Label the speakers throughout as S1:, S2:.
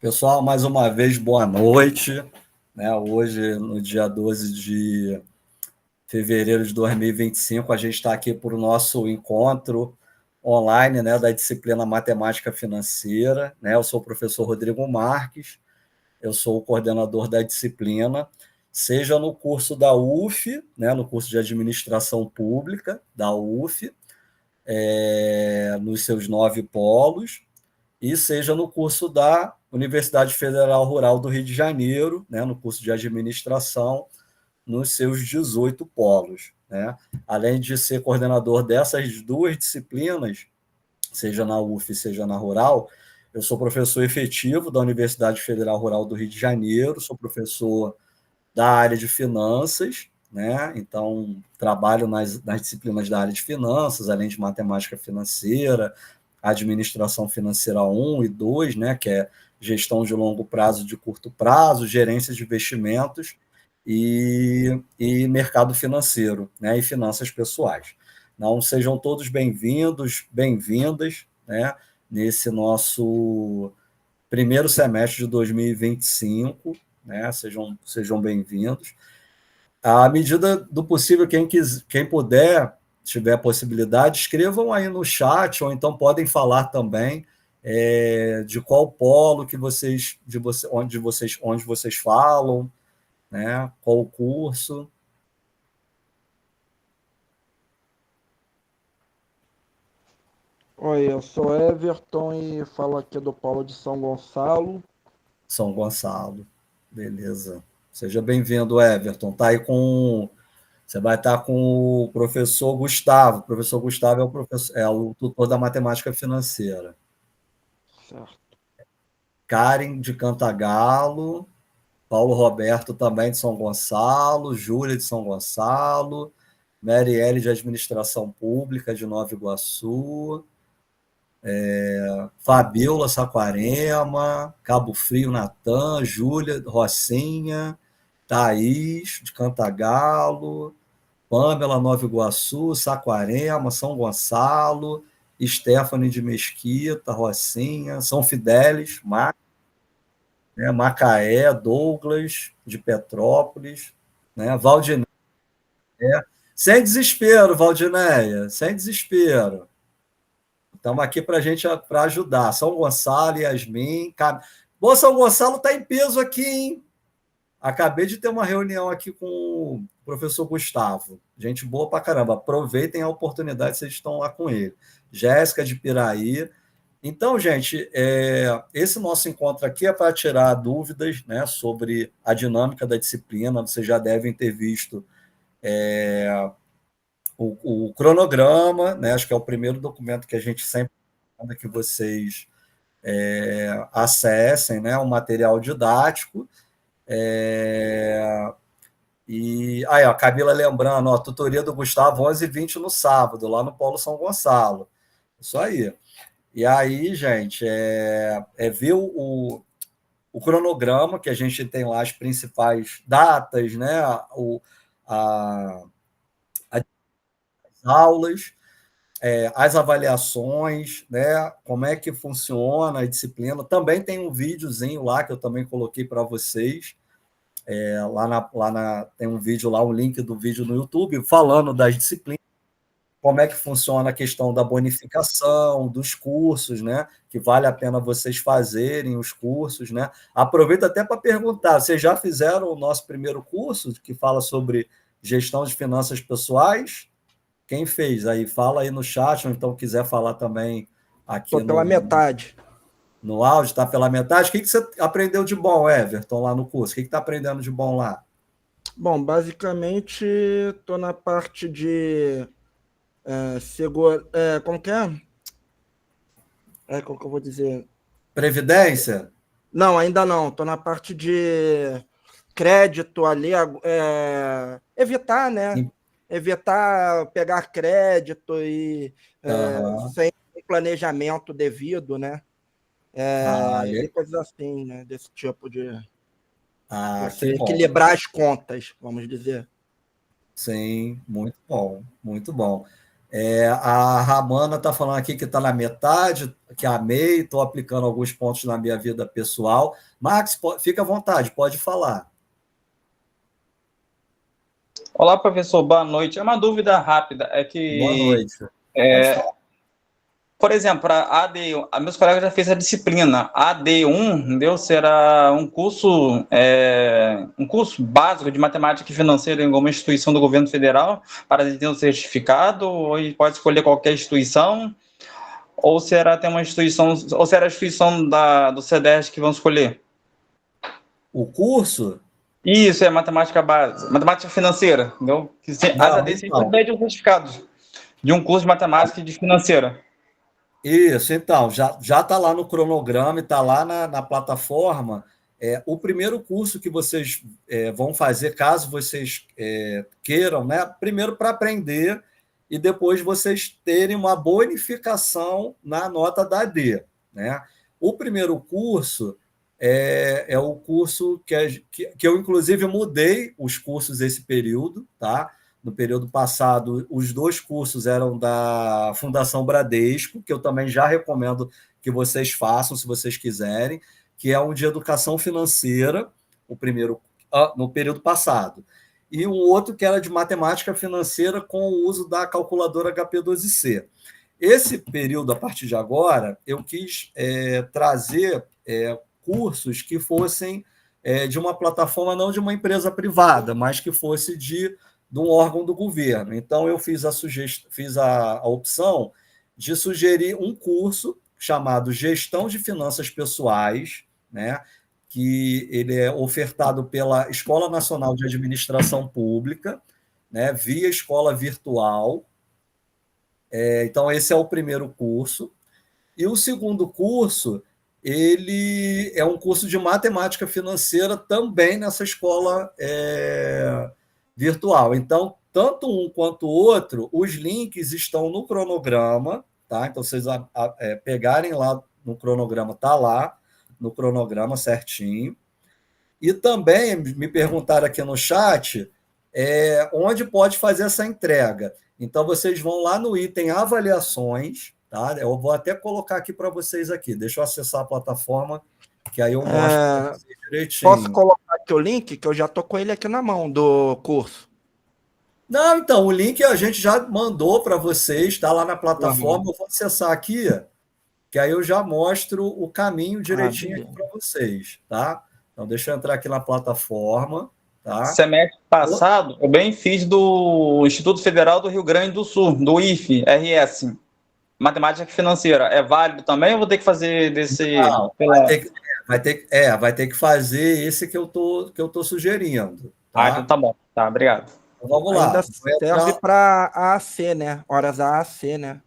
S1: Pessoal, mais uma vez, boa noite. Hoje, no dia 12 de fevereiro de 2025, a gente está aqui para o nosso encontro online, da disciplina Matemática Financeira. Eu sou o professor Rodrigo Marques, eu sou o coordenador da disciplina, seja no curso da UF, no curso de Administração Pública da UF, nos seus 9 polos, e seja no curso da Universidade Federal Rural do Rio de Janeiro, no curso de administração, nos seus 18 polos. Além de ser coordenador dessas duas disciplinas, seja na UF, seja na Rural, eu sou professor efetivo da Universidade Federal Rural do Rio de Janeiro, sou professor da área de finanças, então trabalho nas disciplinas da área de finanças, além de matemática financeira, administração financeira 1 e 2, que é gestão de longo prazo e de curto prazo, gerência de investimentos e mercado financeiro, e finanças pessoais. Então, sejam todos bem-vindos, bem-vindas, nesse nosso primeiro semestre de 2025, sejam bem-vindos. À medida do possível, quem puder, tiver possibilidade, escrevam aí no chat, ou então podem falar também de qual polo que onde vocês falam, qual o curso.
S2: Oi, eu sou Everton e falo aqui do Polo de São Gonçalo.
S1: São Gonçalo, beleza. Seja bem-vindo, Everton. Você vai estar com o professor Gustavo. O professor Gustavo é o tutor da matemática financeira.
S2: Certo.
S1: Karen de Cantagalo, Paulo Roberto também de São Gonçalo, Júlia de São Gonçalo, Marielle de Administração Pública de Nova Iguaçu, Fabiola Saquarema, Cabo Frio Natan, Júlia Rocinha, Thaís de Cantagalo, Pamela Nova Iguaçu, Saquarema, São Gonçalo, Stephanie de Mesquita, Rocinha, São Fidélis, Macaé, Douglas de Petrópolis, Valdinéia. Sem desespero, Valdinéia, sem desespero. Estamos aqui para ajudar. São Gonçalo, Yasmin. Bom, São Gonçalo está em peso aqui, hein? Acabei de ter uma reunião aqui com o professor Gustavo. Gente boa pra caramba. Aproveitem a oportunidade, vocês estão lá com ele. Jéssica de Piraí. Então, gente, esse nosso encontro aqui é para tirar dúvidas, sobre a dinâmica da disciplina. Vocês já devem ter visto o cronograma, acho que é o primeiro documento que a gente sempre manda que vocês acessem, o material didático. E aí, ó, Camila lembrando, ó, tutoria do Gustavo 11h20 no sábado, lá no Polo São Gonçalo. Isso aí. E aí, gente, ver o cronograma, que a gente tem lá as principais datas, as aulas, as avaliações, como é que funciona a disciplina. Também tem um videozinho lá que eu também coloquei para vocês. Tem um vídeo lá, um link do vídeo no YouTube, falando das disciplinas, como é que funciona a questão da bonificação, dos cursos, que vale a pena vocês fazerem os cursos. Aproveito até para perguntar, vocês já fizeram o nosso primeiro curso, que fala sobre gestão de finanças pessoais? Quem fez aí? Fala aí no chat, ou então quiser falar também aqui
S2: Estou pela metade.
S1: no áudio, está pela metade. O que você aprendeu de bom, Everton, lá no curso? O que está aprendendo de bom lá?
S2: Bom, basicamente estou na parte de como que é? Como que eu vou dizer?
S1: Previdência?
S2: Não, ainda não. Estou na parte de crédito ali, evitar, Evitar pegar crédito e sem planejamento devido, e coisas assim, desse tipo de você equilibrar as contas, vamos dizer.
S1: Sim, muito bom, muito bom. A Ramana está falando aqui que está na metade, que amei, estou aplicando alguns pontos na minha vida pessoal. Max, fica à vontade, pode falar.
S3: Olá, professor, boa noite. É uma dúvida rápida, é
S1: Boa
S3: que,
S1: noite. Pode falar.
S3: por exemplo, a AD1, meus colegas já fez a disciplina, a AD1, entendeu? Será um curso básico de matemática financeira em alguma instituição do governo federal para ter um certificado, ou ele pode escolher qualquer instituição, ou será tem uma instituição, ou será a instituição do CEDES que vão escolher?
S1: O curso?
S3: Isso, é matemática básica, matemática financeira, entendeu? As
S1: Não,
S3: ADs sempre
S1: então.
S3: pedem um certificado de um curso de matemática e de financeira.
S1: Isso, então, já está lá no cronograma e está lá na plataforma. O primeiro curso que vocês vão fazer, caso vocês queiram, né? Primeiro para aprender e depois vocês terem uma bonificação na nota da AD, né? O primeiro curso é o curso que eu, inclusive, mudei os cursos esse período, tá? No período passado, os 2 cursos eram da Fundação Bradesco, que eu também já recomendo que vocês façam, se vocês quiserem, que é um de educação financeira, o primeiro, no período passado. E um outro que era de matemática financeira com o uso da calculadora HP12C. Esse período, a partir de agora, eu quis trazer cursos que fossem de uma plataforma, não de uma empresa privada, mas que fosse de um órgão do governo. Então, eu fiz a opção de sugerir um curso chamado Gestão de Finanças Pessoais, né, que ele é ofertado pela Escola Nacional de Administração Pública, né, via escola virtual. Então, esse é o primeiro curso. E o segundo curso, ele é um curso de matemática financeira também nessa escola virtual. Então, tanto um quanto o outro, os links estão no cronograma, tá? Então, vocês pegarem lá no cronograma, tá lá no cronograma certinho. E também me perguntaram aqui no chat onde pode fazer essa entrega. Então, vocês vão lá no item avaliações, tá? Eu vou até colocar aqui para vocês aqui. Deixa eu acessar a plataforma, que aí eu mostro para vocês direitinho.
S2: Posso colocar aqui o link, que eu já tô com ele aqui na mão do curso.
S1: Não, então, o link a gente já mandou para vocês, está lá na plataforma. Eu vou acessar aqui, que aí eu já mostro o caminho direitinho aqui para vocês, tá? Então, deixa eu entrar aqui na plataforma, tá?
S3: Semestre passado, eu bem fiz do Instituto Federal do Rio Grande do Sul, do IFE-RS, Matemática Financeira. É válido também ou vou ter que fazer desse...
S1: Não, vai ter que fazer esse que eu tô sugerindo, tá?
S3: Então tá bom. Tá, obrigado.
S1: Então, vamos lá.
S2: Ainda serve para AAC, né? Horas AAC, né?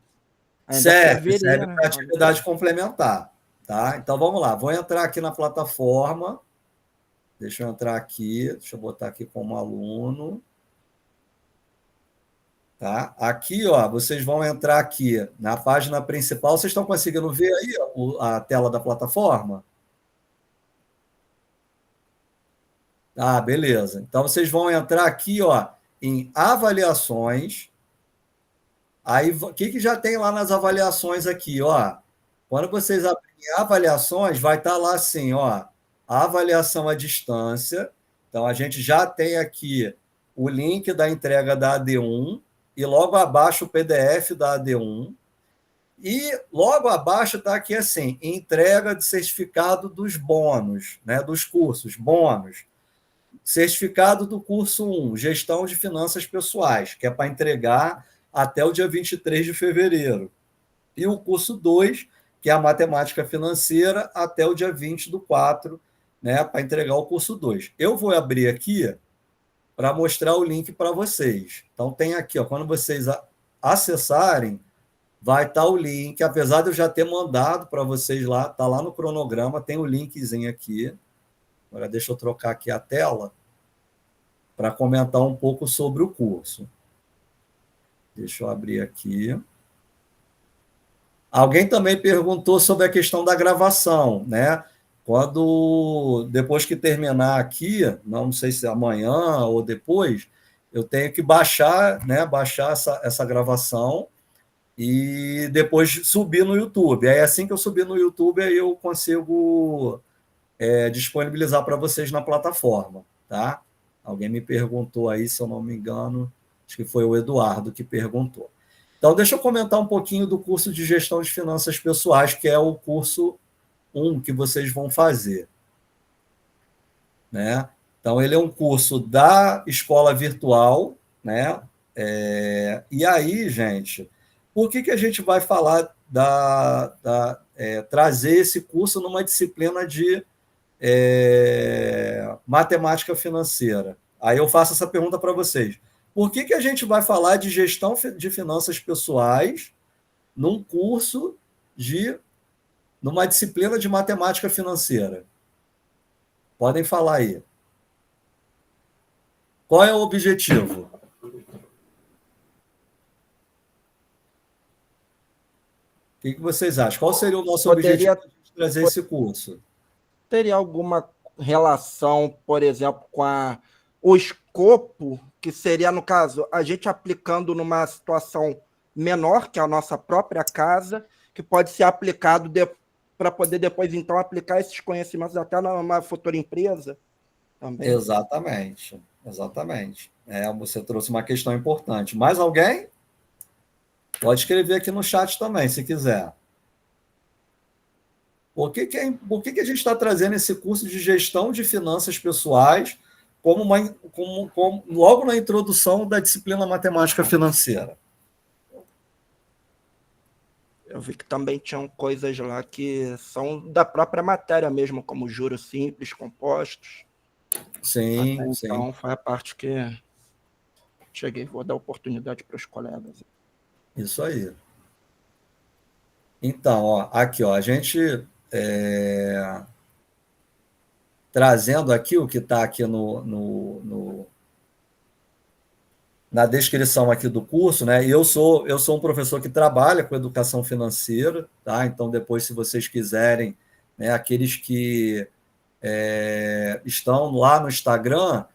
S2: Ainda
S1: Serve
S2: né?
S1: para atividade complementar, tá? Então, vamos lá. Vou entrar aqui na plataforma. Deixa eu entrar aqui. Deixa eu botar aqui como aluno. Tá? Aqui, ó, vocês vão entrar aqui na página principal. Vocês estão conseguindo ver aí a tela da plataforma? Ah, beleza. Então, vocês vão entrar aqui, ó, em avaliações. Aí, o que já tem lá nas avaliações aqui, ó? Quando vocês abrirem avaliações, vai estar lá assim, ó, a avaliação à distância. Então, a gente já tem aqui o link da entrega da AD1 e logo abaixo o PDF da AD1. E logo abaixo está aqui assim, entrega de certificado dos bônus, né, dos cursos, bônus. Certificado do curso 1, Gestão de Finanças Pessoais, que é para entregar até o dia 23 de fevereiro. E o curso 2, que é a Matemática Financeira, até o dia 20/4, né, para entregar o curso 2. Eu vou abrir aqui para mostrar o link para vocês. Então, tem aqui, ó, quando vocês acessarem, vai estar o link, apesar de eu já ter mandado para vocês lá, está lá no cronograma, tem o linkzinho aqui. Agora, deixa eu trocar aqui a tela para comentar um pouco sobre o curso. Deixa eu abrir aqui. Alguém também perguntou sobre a questão da gravação, né? Depois que terminar aqui, não sei se é amanhã ou depois, eu tenho que baixar, né? Baixar essa gravação e depois subir no YouTube. Aí assim que eu subir no YouTube, aí eu consigo disponibilizar para vocês na plataforma, tá? Alguém me perguntou aí, se eu não me engano, acho que foi o Eduardo que perguntou. Então, deixa eu comentar um pouquinho do curso de gestão de finanças pessoais, que é o curso 1 que vocês vão fazer, né? Então, ele é um curso da escola virtual, né? E aí, gente, por que a gente vai falar trazer esse curso numa disciplina de matemática financeira? Aí eu faço essa pergunta para vocês. Por que a gente vai falar de gestão de finanças pessoais num curso numa disciplina de matemática financeira? Podem falar aí. Qual é o objetivo? O que vocês acham? Qual seria o nosso objetivo de trazer esse curso?
S2: Teria alguma relação, por exemplo, com o escopo, que seria, no caso, a gente aplicando numa situação menor, que é a nossa própria casa, que pode ser aplicado para poder depois, então, aplicar esses conhecimentos até numa futura empresa também?
S1: Exatamente. Você trouxe uma questão importante. Mais alguém? Pode escrever aqui no chat também, se quiser. Por que a gente está trazendo esse curso de gestão de finanças pessoais logo na introdução da disciplina matemática financeira?
S2: Eu vi que também tinham coisas lá que são da própria matéria mesmo, como juros simples, compostos.
S1: Sim,
S2: então, foi a parte que cheguei, vou dar oportunidade para os colegas.
S1: Isso aí. Então, aqui, a gente trazendo aqui o que está aqui na descrição aqui do curso, né? E eu sou um professor que trabalha com educação financeira, tá? Então, depois, se vocês quiserem, né, aqueles que estão lá no Instagram,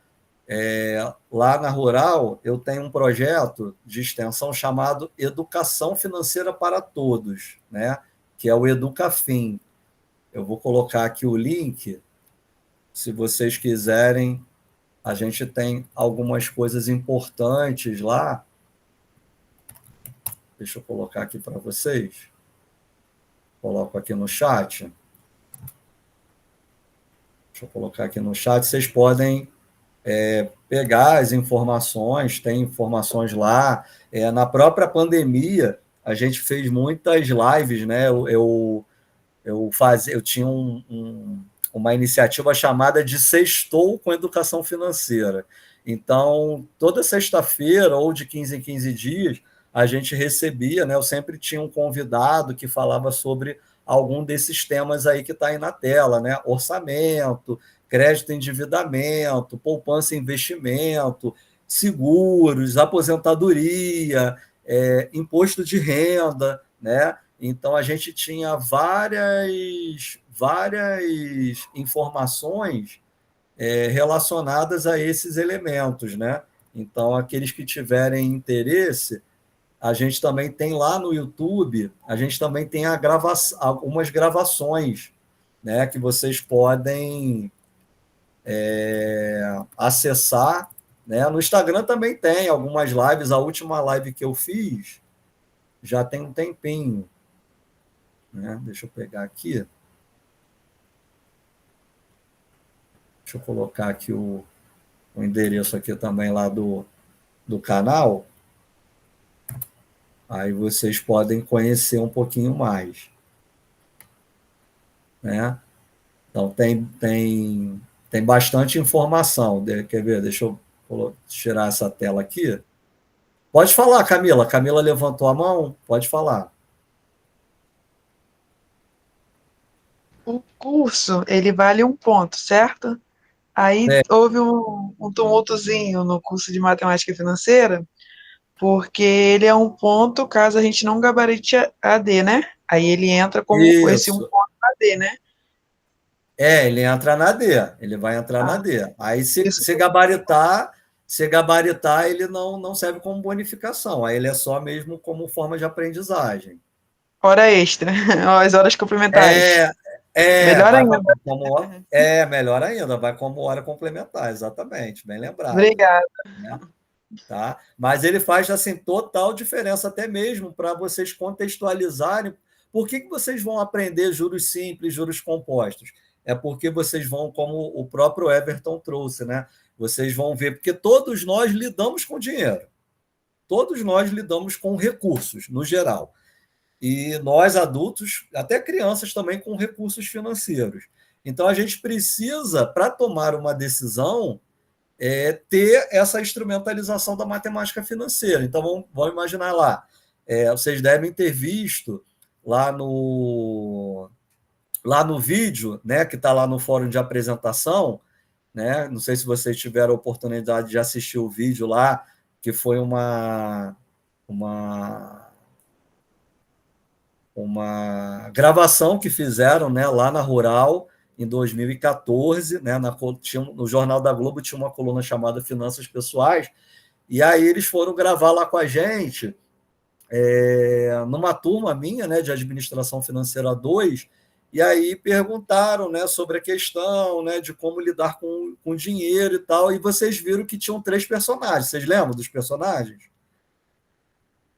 S1: lá na Rural, eu tenho um projeto de extensão chamado Educação Financeira para Todos, né? Que é o Educafin. Eu vou colocar aqui o link, se vocês quiserem. A gente tem algumas coisas importantes lá. Deixa eu colocar aqui para vocês. Coloco aqui no chat. Deixa eu colocar aqui no chat. Vocês podem pegar as informações, tem informações lá. Na própria pandemia, a gente fez muitas lives, né? Eu tinha uma iniciativa chamada de Sextou com Educação Financeira. Então, toda sexta-feira, ou de 15 em 15 dias, a gente recebia, né? Eu sempre tinha um convidado que falava sobre algum desses temas aí que está aí na tela, né? Orçamento, crédito e endividamento, poupança e investimento, seguros, aposentadoria, imposto de renda, né? Então, a gente tinha várias informações relacionadas a esses elementos, né? Então, aqueles que tiverem interesse, a gente também tem lá no YouTube, a gente também tem algumas gravações, né, que vocês podem acessar, né? No Instagram também tem algumas lives. A última live que eu fiz já tem um tempinho, né? Deixa eu pegar aqui. Deixa eu colocar aqui o endereço aqui também lá do canal. Aí vocês podem conhecer um pouquinho mais, né? Então, tem bastante informação. Quer ver? Deixa eu tirar essa tela aqui. Pode falar, Camila. Camila levantou a mão. Pode falar.
S4: O curso, ele vale 1 ponto, certo? Aí houve um tumultozinho no curso de matemática financeira, porque ele é 1 ponto caso a gente não gabarite AD, né? Aí ele entra como esse 1 ponto AD, né?
S1: Ele entra na D, ele vai entrar na D. Aí, se gabaritar, se gabaritar, ele não serve como bonificação, aí ele é só mesmo como forma de aprendizagem.
S4: Hora extra, as horas complementares. Melhor
S1: Vai
S4: ainda.
S1: melhor ainda, vai como hora complementar, exatamente, bem lembrado.
S4: Obrigada.
S1: Né? Tá? Mas ele faz assim total diferença, até mesmo para vocês contextualizarem por que vocês vão aprender juros simples, juros compostos. É porque vocês vão, como o próprio Everton trouxe, né? Vocês vão ver, porque todos nós lidamos com dinheiro, todos nós lidamos com recursos, no geral. E nós, adultos, até crianças também, com recursos financeiros. Então, a gente precisa, para tomar uma decisão, ter essa instrumentalização da matemática financeira. Então, vamos imaginar lá. Vocês devem ter visto lá no vídeo, né, que está lá no fórum de apresentação, né? Não sei se vocês tiveram a oportunidade de assistir o vídeo lá, que foi uma gravação que fizeram, né, lá na Rural, em 2014, né, no Jornal da Globo tinha uma coluna chamada Finanças Pessoais, e aí eles foram gravar lá com a gente, numa turma minha, né, de Administração Financeira 2, e aí perguntaram, né, sobre a questão, né, de como lidar com dinheiro e tal, e vocês viram que tinham 3 personagens. Vocês lembram dos personagens?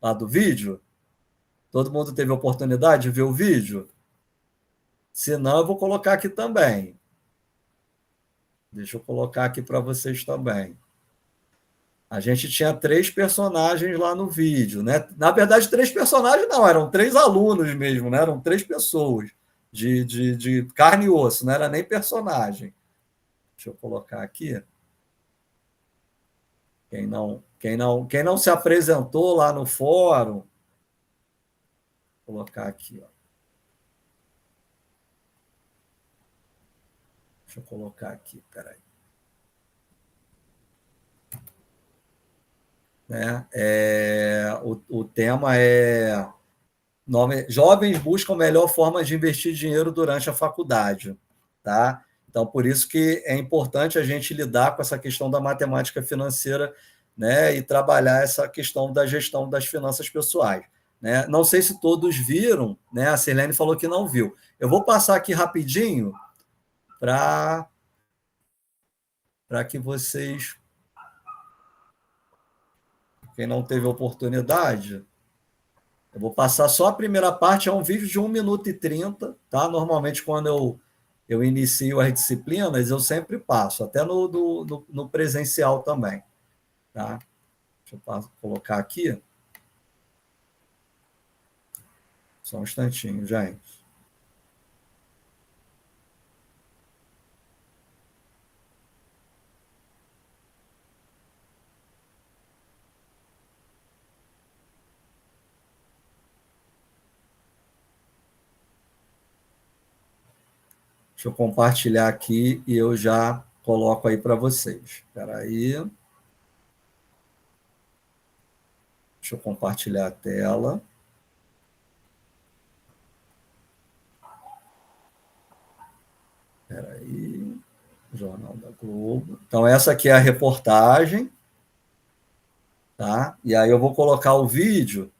S1: Lá do vídeo? Todo mundo teve a oportunidade de ver o vídeo? Se não, eu vou colocar aqui também. Deixa eu colocar aqui para vocês também. A gente tinha 3 personagens lá no vídeo, né? Na verdade, 3 personagens não, eram 3 alunos mesmo, né? Eram 3 pessoas de carne e osso, não era nem personagem. Deixa eu colocar aqui. Quem não se apresentou lá no fórum, vou colocar aqui, ó. Deixa eu colocar aqui, peraí. Né? O tema é Jovens buscam melhor forma de investir dinheiro durante a faculdade. Tá? Então, por isso que é importante a gente lidar com essa questão da matemática financeira, né? E trabalhar essa questão da gestão das finanças pessoais. Né? Não sei se todos viram, né? A Sirlene falou que não viu. Eu vou passar aqui rapidinho para que vocês, quem não teve oportunidade, eu vou passar só a primeira parte, é um vídeo de 1 minuto e 30, tá? Normalmente, quando eu inicio as disciplinas, eu sempre passo, até no presencial também, tá? Deixa eu colocar aqui. Só um instantinho, gente. Deixa eu compartilhar aqui e eu já coloco aí para vocês. Espera aí. Deixa eu compartilhar a tela. Espera aí. Jornal da Globo. Então, essa aqui é a reportagem. Tá? E aí eu vou colocar o vídeo.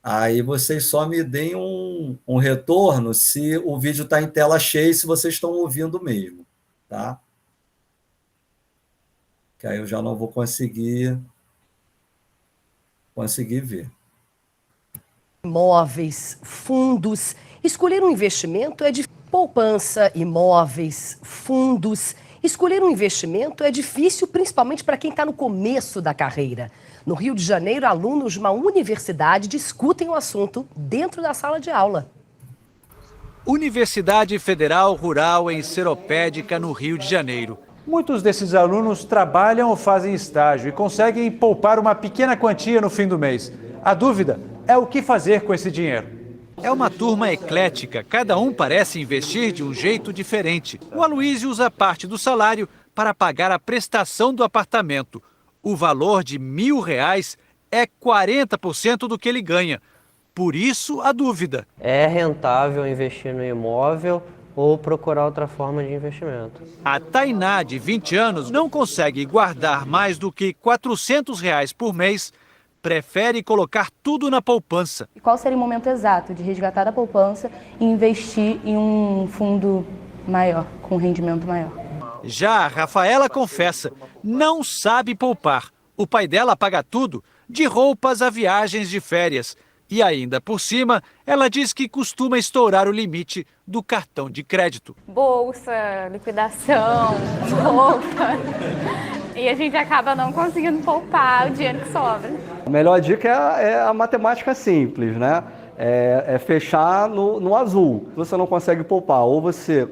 S1: Aí vocês só me deem um retorno se o vídeo está em tela cheia e se vocês estão ouvindo mesmo, tá? Que aí eu já não vou conseguir ver.
S5: Imóveis, fundos. Escolher um investimento é de poupança, imóveis, fundos. Escolher um investimento é difícil, principalmente para quem está no começo da carreira. No Rio de Janeiro, alunos de uma universidade discutem o assunto dentro da sala de aula.
S6: Universidade Federal Rural em Seropédica, no Rio de Janeiro. Muitos desses alunos trabalham ou fazem estágio e conseguem poupar uma pequena quantia no fim do mês. A dúvida é o que fazer com esse dinheiro. É uma turma eclética, cada um parece investir de um jeito diferente. O Aloysio usa parte do salário para pagar a prestação do apartamento. O valor de R$1.000 é 40% do que ele ganha. Por isso, a dúvida.
S7: É rentável investir no imóvel ou procurar outra forma de investimento.
S6: A Tainá, de 20 anos, não consegue guardar mais do que R$ 400 por mês, prefere colocar tudo na poupança.
S8: E qual seria o momento exato de resgatar da poupança e investir em um fundo maior, com rendimento maior?
S6: Já a Rafaela confessa, não sabe poupar. O pai dela paga tudo, de roupas a viagens de férias. E ainda por cima, ela diz que costuma estourar o limite do cartão de crédito.
S9: Bolsa, liquidação, roupa. E a gente acaba não conseguindo poupar o dinheiro que sobra.
S10: A melhor dica é a matemática simples, né? É fechar no azul. Você não consegue poupar, ou você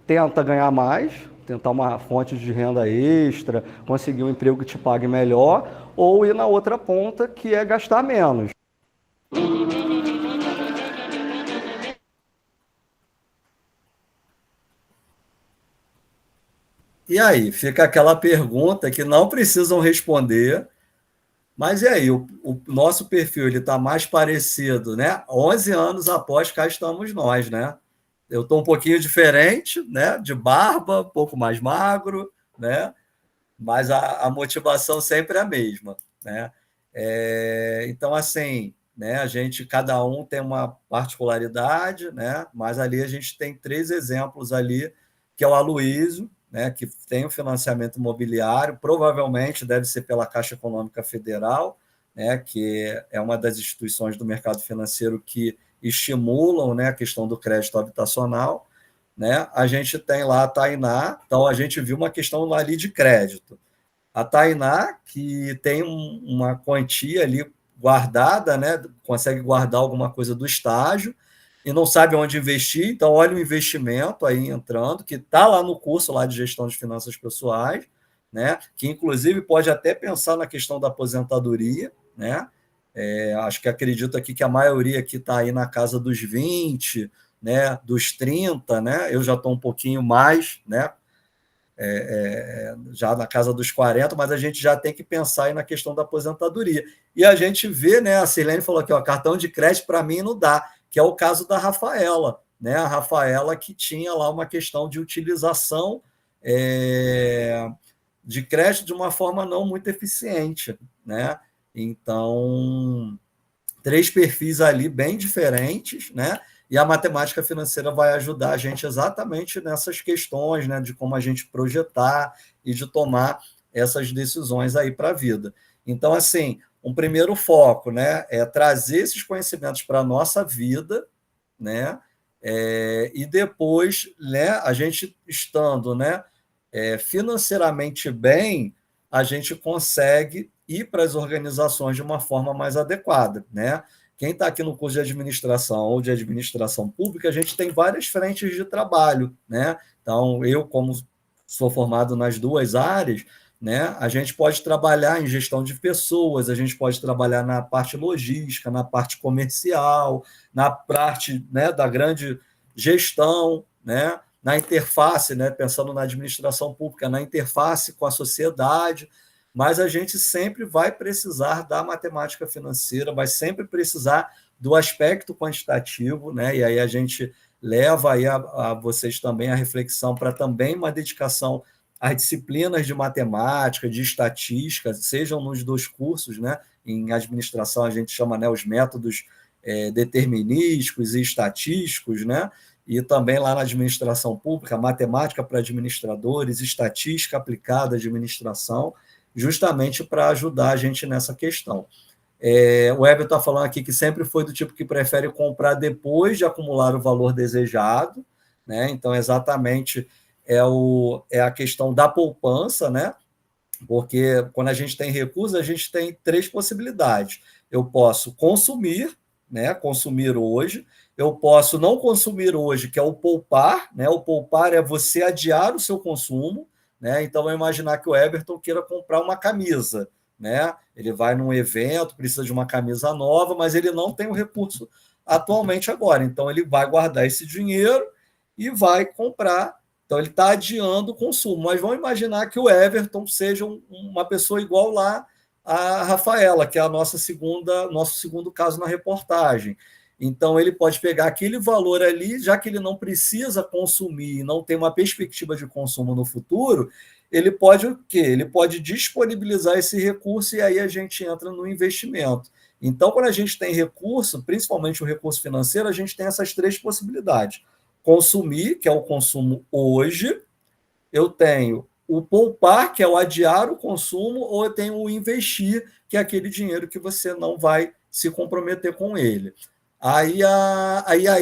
S10: tenta ganhar mais, tentar uma fonte de renda extra, conseguir um emprego que te pague melhor, ou ir na outra ponta, que é gastar menos.
S1: E aí, fica aquela pergunta que não precisam responder, mas e aí, o nosso perfil ele está mais parecido, né? 11 anos após, cá estamos nós, né? Eu estou um pouquinho diferente, né? De barba, um pouco mais magro, né? Mas a motivação sempre é a mesma, né? Então, assim, né? Cada um tem uma particularidade, né? Mas ali a gente tem 3 exemplos ali, que é o Aloysio, né, que tem o financiamento imobiliário, provavelmente deve ser pela Caixa Econômica Federal, né, que é uma das instituições do mercado financeiro que estimulam, né, a questão do crédito habitacional. Né? A gente tem lá a Tainá, então a gente viu uma questão ali de crédito. A Tainá, que tem uma quantia ali guardada, né, consegue guardar alguma coisa do estágio, e não sabe onde investir, então olha o investimento aí entrando, que está lá no curso lá de gestão de finanças pessoais, né? Que inclusive pode até pensar na questão da aposentadoria, né? Acho que acredito aqui que a maioria aqui está aí na casa dos 20, né? Dos 30, né? Eu já estou um pouquinho mais, né? Já na casa dos 40, mas a gente já tem que pensar aí na questão da aposentadoria. E a gente vê, né? A Sirlene falou aqui, ó, cartão de crédito para mim não dá, que é o caso da Rafaela, né? A Rafaela que tinha lá uma questão de utilização de crédito de uma forma não muito eficiente, né? Então, 3 perfis ali bem diferentes, né? E a matemática financeira vai ajudar a gente exatamente nessas questões, né? De como a gente projetar e de tomar essas decisões aí para a vida. Então, assim, um primeiro foco, né, é trazer esses conhecimentos para a nossa vida, né, e depois, né, a gente estando, né, financeiramente bem, a gente consegue ir para as organizações de uma forma mais adequada, né? Quem está aqui no curso de administração ou de administração pública, a gente tem várias frentes de trabalho, né? Então, eu, como sou formado nas 2 áreas, né? A gente pode trabalhar em gestão de pessoas, a gente pode trabalhar na parte logística, na parte comercial, na parte, né, da grande gestão, né? Na interface, né, pensando na administração pública, na interface com a sociedade, mas a gente sempre vai precisar da matemática financeira, vai sempre precisar do aspecto quantitativo, né? E aí a gente leva aí a vocês também a reflexão para também uma dedicação as disciplinas de matemática, de estatística, sejam nos 2 cursos, né? Em administração a gente chama, né, os métodos determinísticos e estatísticos, né? E também lá na administração pública, matemática para administradores, estatística aplicada à administração, justamente para ajudar a gente nessa questão. O Heber está falando aqui que sempre foi do tipo que prefere comprar depois de acumular o valor desejado, né? Então, exatamente é a questão da poupança, né? Porque quando a gente tem recursos, a gente tem 3 possibilidades. Eu posso consumir, né? Consumir hoje. Eu posso não consumir hoje, que é o poupar, né? O poupar é você adiar o seu consumo, né? Então, vamos imaginar que o Everton queira comprar uma camisa, né? Ele vai num evento, precisa de uma camisa nova, mas ele não tem o recurso atualmente agora. Então, ele vai guardar esse dinheiro e vai comprar. Então, ele está adiando o consumo. Mas vamos imaginar que o Everton seja uma pessoa igual lá a Rafaela, que é nosso segundo caso na reportagem. Então, ele pode pegar aquele valor ali, já que ele não precisa consumir, não tem uma perspectiva de consumo no futuro, ele pode o quê? Ele pode disponibilizar esse recurso e aí a gente entra no investimento. Então, quando a gente tem recurso, principalmente o recurso financeiro, a gente tem essas três possibilidades. Consumir, que é o consumo hoje, eu tenho o poupar, que é o adiar o consumo, ou eu tenho o investir, que é aquele dinheiro que você não vai se comprometer com ele. Aí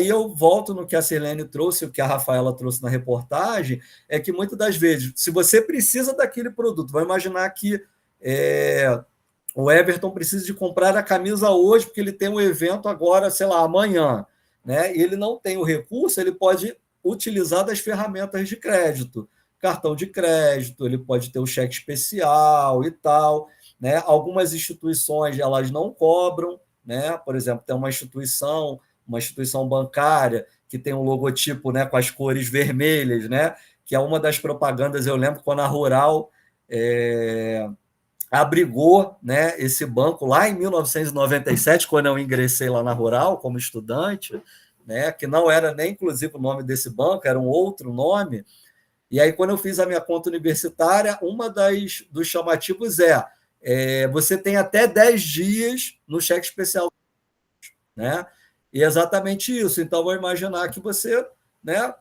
S1: eu volto no que a Sirlene trouxe, o que a Rafaela trouxe na reportagem, é que muitas das vezes, se você precisa daquele produto, vai imaginar que o Everton precisa de comprar a camisa hoje, porque ele tem um evento agora, sei lá, amanhã, né? E ele não tem o recurso, ele pode utilizar das ferramentas de crédito, cartão de crédito, ele pode ter o cheque especial e tal, né? Algumas instituições, elas não cobram, né? Por exemplo, tem uma instituição bancária que tem um logotipo, né, com as cores vermelhas, né? Que é uma das propagandas, eu lembro quando a Rural abrigou, né, esse banco lá em 1997, quando eu ingressei lá na Rural como estudante, né, que não era nem inclusive o nome desse banco, era um outro nome. E aí, quando eu fiz a minha conta universitária, dos chamativos você tem até 10 dias no cheque especial, né? E é exatamente isso. Então, vou imaginar que você, né?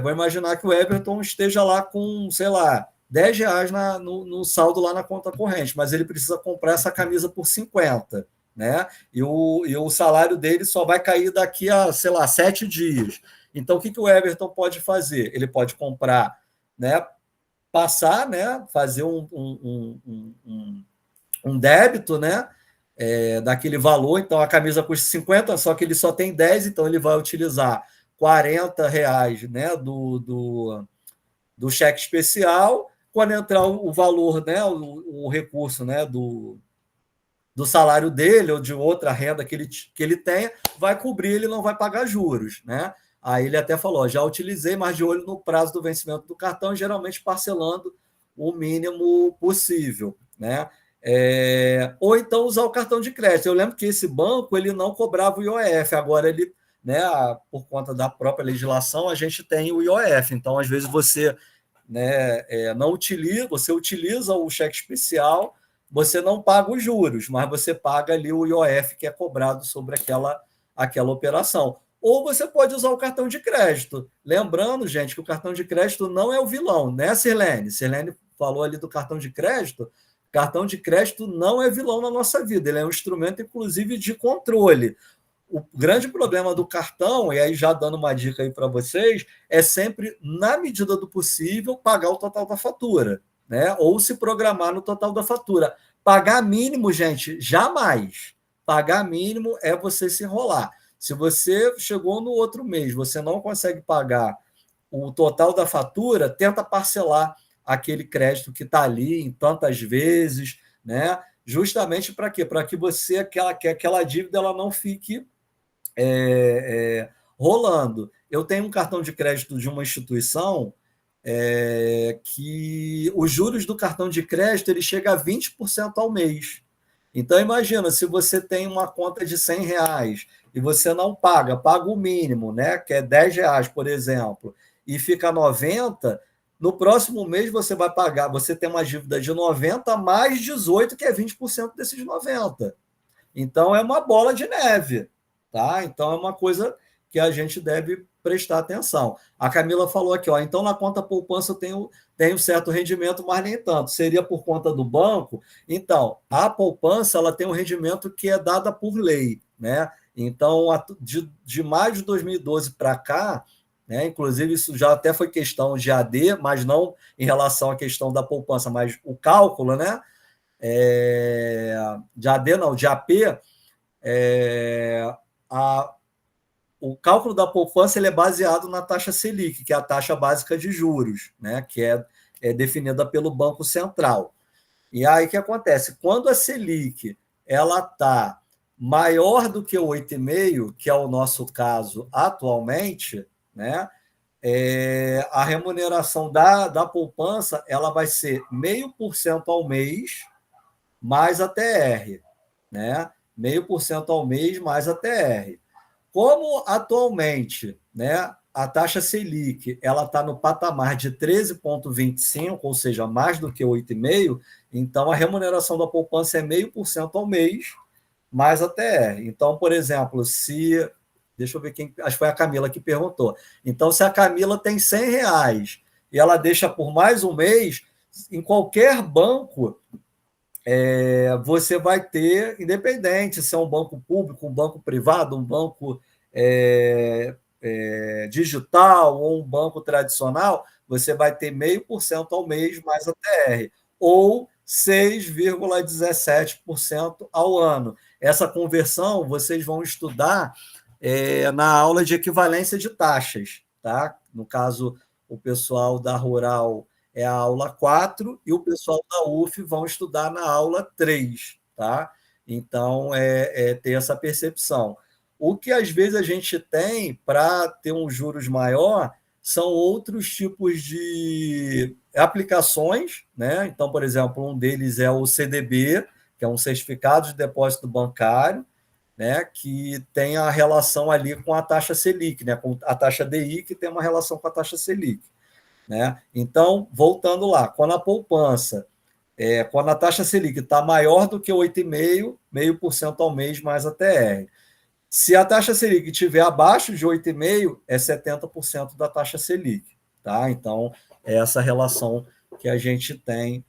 S1: Vou imaginar que o Everton esteja lá com, sei lá, R$10 no saldo lá na conta corrente, mas ele precisa comprar essa camisa por 50, né? E o salário dele só vai cair daqui a, sei lá, 7 dias. Então, o que o Everton pode fazer? Ele pode comprar, né? Passar, né? Fazer um débito, né? Daquele valor. Então, a camisa custa 50, só que ele só tem 10, então ele vai utilizar R$40, né? Do cheque especial. Quando entrar o valor, né? O recurso, né? Do salário dele ou de outra renda que ele tenha, vai cobrir, ele não vai pagar juros, né? Aí ele até falou, já utilizei, mas de olho no prazo do vencimento do cartão, geralmente parcelando o mínimo possível, né? Ou então usar o cartão de crédito. Eu lembro que esse banco ele não cobrava o IOF, agora ele, né, por conta da própria legislação, a gente tem o IOF. Então, às vezes, você, né, não utiliza, você utiliza o cheque especial, você não paga os juros, mas você paga ali o IOF que é cobrado sobre aquela operação. Ou você pode usar o cartão de crédito. Lembrando, gente, que o cartão de crédito não é o vilão, né, Sirlene? Sirlene falou ali do cartão de crédito. Cartão de crédito não é vilão na nossa vida, ele é um instrumento, inclusive, de controle. O grande problema do cartão, e aí já dando uma dica aí para vocês, é sempre, na medida do possível, pagar o total da fatura, né? Ou se programar no total da fatura. Pagar mínimo, gente, jamais. Pagar mínimo é você se enrolar. Se você chegou no outro mês, você não consegue pagar o total da fatura, tenta parcelar aquele crédito que está ali em tantas vezes, né? Justamente para quê? Para que aquela dívida ela não fique rolando. Eu tenho um cartão de crédito de uma instituição que os juros do cartão de crédito ele chega a 20% ao mês. Então, imagina, se você tem uma conta de R$100 e você não paga o mínimo, né, que é R$10, por exemplo, e fica 90, no próximo mês você vai pagar, você tem uma dívida de 90 mais 18, que é 20% desses 90. Então, é uma bola de neve, tá? Então, é uma coisa que a gente deve prestar atenção. A Camila falou aqui, então na conta poupança eu tenho certo rendimento, mas nem tanto. Seria por conta do banco? Então, a poupança ela tem um rendimento que é dada por lei, né? Então, de maio de 2012 para cá, né, inclusive isso já até foi questão de AD, mas não em relação à questão da poupança, mas o cálculo, né? De AD não, de AP, o cálculo da poupança ele é baseado na taxa Selic, que é a taxa básica de juros, né, que é definida pelo Banco Central. E aí o que acontece? Quando a Selic ela está maior do que 8,5%, que é o nosso caso atualmente, né, a remuneração da poupança ela vai ser 0,5% ao mês mais a TR, né? 0,5% ao mês mais a TR. Como atualmente, né, a taxa Selic ela está no patamar de 13,25, ou seja, mais do que 8,5%, então a remuneração da poupança é 0,5% ao mês, mais a TR. Então, por exemplo, se... Deixa eu ver quem... Acho que foi a Camila que perguntou. Então, se a Camila tem R$100 e ela deixa por mais um mês, em qualquer banco, você vai ter, independente se é um banco público, um banco privado, um banco digital ou um banco tradicional, você vai ter 0,5% ao mês mais a TR, ou 6,17% ao ano. Essa conversão vocês vão estudar na aula de equivalência de taxas, tá? No caso, o pessoal da Rural é a aula 4 e o pessoal da UF vão estudar na aula 3, tá? Então, ter essa percepção. O que, às vezes, a gente tem para ter um juros maior são outros tipos de aplicações, né? Então, por exemplo, um deles é o CDB, que é um certificado de depósito bancário, né, que tem a relação ali com a taxa Selic, né, com a taxa DI, que tem uma relação com a taxa Selic. Né? Então, voltando lá, quando a poupança, quando a taxa Selic está maior do que 8,5%, 0,5% ao mês mais a TR. Se a taxa Selic estiver abaixo de 8,5%, é 70% da taxa Selic. Tá? Então, é essa relação que a gente tem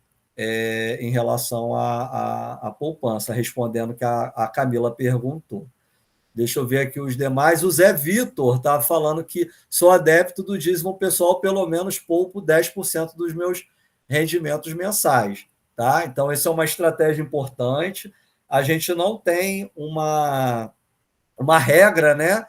S1: em relação à poupança, respondendo que a Camila perguntou. Deixa eu ver aqui os demais. O Zé Vitor estava falando que sou adepto do dízimo pessoal, pelo menos poupo 10% dos meus rendimentos mensais. Tá? Então, essa é uma estratégia importante. A gente não tem uma regra, né?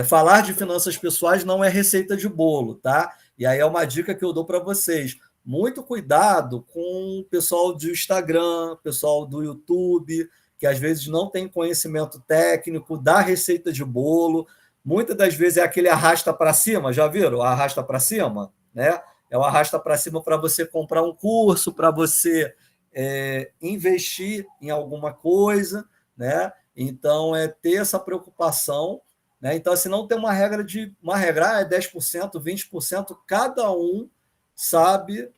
S1: Falar de finanças pessoais não é receita de bolo, tá? E aí é uma dica que eu dou para vocês. Muito cuidado com o pessoal do Instagram, pessoal do YouTube, que às vezes não tem conhecimento técnico da receita de bolo. Muitas das vezes é aquele arrasta para cima, já viram? Arrasta para cima, né? É o arrasta para cima para você comprar um curso, para você investir em alguma coisa, né? Então, ter essa preocupação, né? Então, assim, não tem uma regra é 10%, 20%, cada um sabe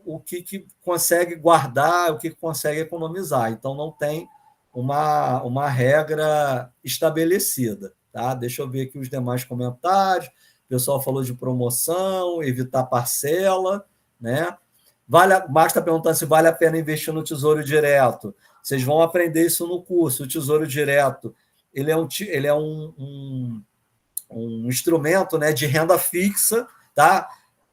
S1: o que consegue guardar, o que consegue economizar. Então, não tem uma regra estabelecida. Tá? Deixa eu ver aqui os demais comentários. O pessoal falou de promoção, evitar parcela. Né? O Marcos está perguntando se vale a pena investir no Tesouro Direto. Vocês vão aprender isso no curso. O Tesouro Direto ele é um instrumento, né, de renda fixa. Tá?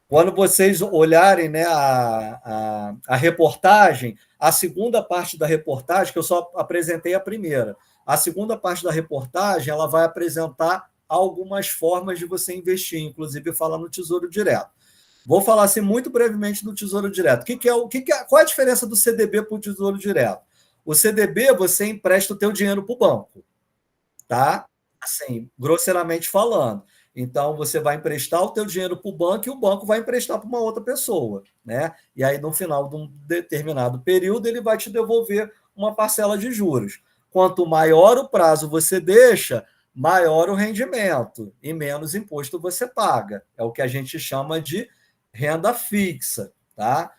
S1: Quando vocês olharem, né, a reportagem, a segunda parte da reportagem, que eu só apresentei a primeira, a segunda parte da reportagem ela vai apresentar algumas formas de você investir, inclusive fala no Tesouro Direto. Vou falar assim, muito brevemente do Tesouro Direto. Qual é a diferença do CDB para o Tesouro Direto? O CDB, você empresta o teu dinheiro para o banco. Tá? Assim, grosseiramente falando. Então, você vai emprestar o teu dinheiro para o banco e o banco vai emprestar para uma outra pessoa. Né? E aí, no final de um determinado período, ele vai te devolver uma parcela de juros. Quanto maior o prazo você deixa, maior o rendimento e menos imposto você paga. É o que a gente chama de renda fixa. Tá?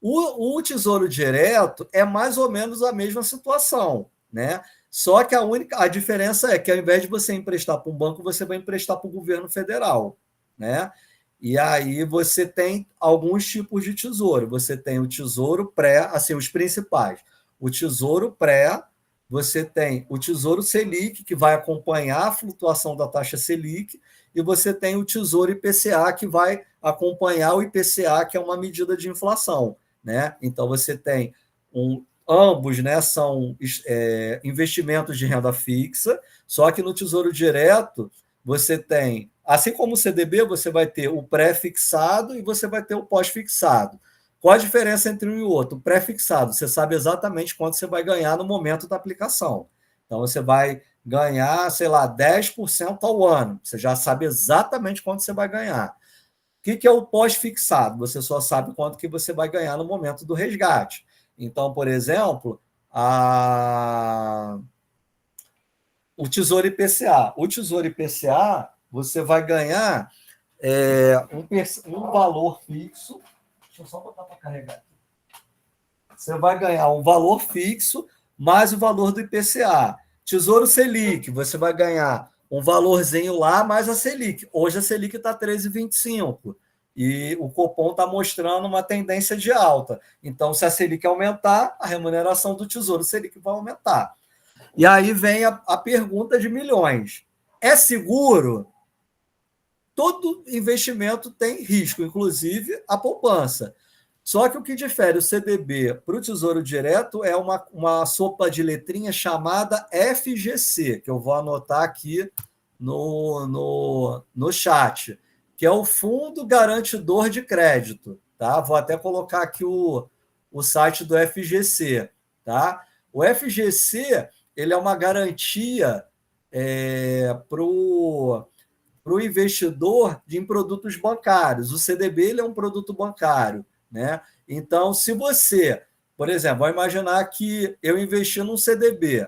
S1: O Tesouro Direto é mais ou menos a mesma situação. Né? Só que a diferença é que, ao invés de você emprestar para um banco, você vai emprestar para o governo federal. Né? E aí você tem alguns tipos de tesouro. Você tem o tesouro pré, assim, os principais. O tesouro pré, você tem o tesouro Selic, que vai acompanhar a flutuação da taxa Selic, e você tem o tesouro IPCA, que vai acompanhar o IPCA, que é uma medida de inflação. Né? Então, você tem ambos, né, são investimentos de renda fixa, só que no Tesouro Direto você tem, assim como o CDB, você vai ter o pré-fixado e você vai ter o pós-fixado. Qual a diferença entre um e o outro? O pré-fixado, você sabe exatamente quanto você vai ganhar no momento da aplicação. Então, você vai ganhar, sei lá, 10% ao ano. Você já sabe exatamente quanto você vai ganhar. O que é o pós-fixado? Você só sabe quanto que você vai ganhar no momento do resgate. Então, por exemplo, o Tesouro IPCA. O Tesouro IPCA, você vai ganhar um valor fixo. Deixa eu só botar para carregar aqui. Você vai ganhar um valor fixo mais o valor do IPCA. Tesouro Selic, você vai ganhar um valorzinho lá mais a Selic. Hoje a Selic está 13,25 e o Copom está mostrando uma tendência de alta. Então, se a Selic aumentar, a remuneração do Tesouro Selic vai aumentar. E aí vem a pergunta de milhões. É seguro? Todo investimento tem risco, inclusive a poupança. Só que o que difere o CDB para o Tesouro Direto é uma sopa de letrinha chamada FGC, que eu vou anotar aqui no chat, que é o Fundo Garantidor de Crédito. Tá? Vou até colocar aqui o site do FGC. Tá? O FGC ele é uma garantia para o investidor em produtos bancários. O CDB ele é um produto bancário. Né? Então, se você, por exemplo, vai imaginar que eu investi num CDB,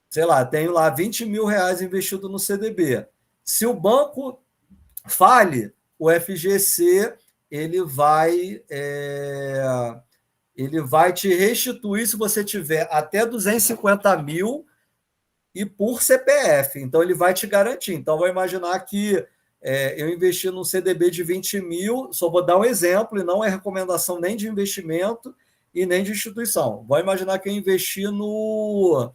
S1: sei lá, tenho lá 20 mil reais investido no CDB. Se o banco fale, o FGC ele vai te restituir se você tiver até 250 mil e por CPF. Então, ele vai te garantir. Então, vou imaginar que eu investi num CDB de 20 mil, só vou dar um exemplo, e não é recomendação nem de investimento e nem de instituição. Vou imaginar que eu investi no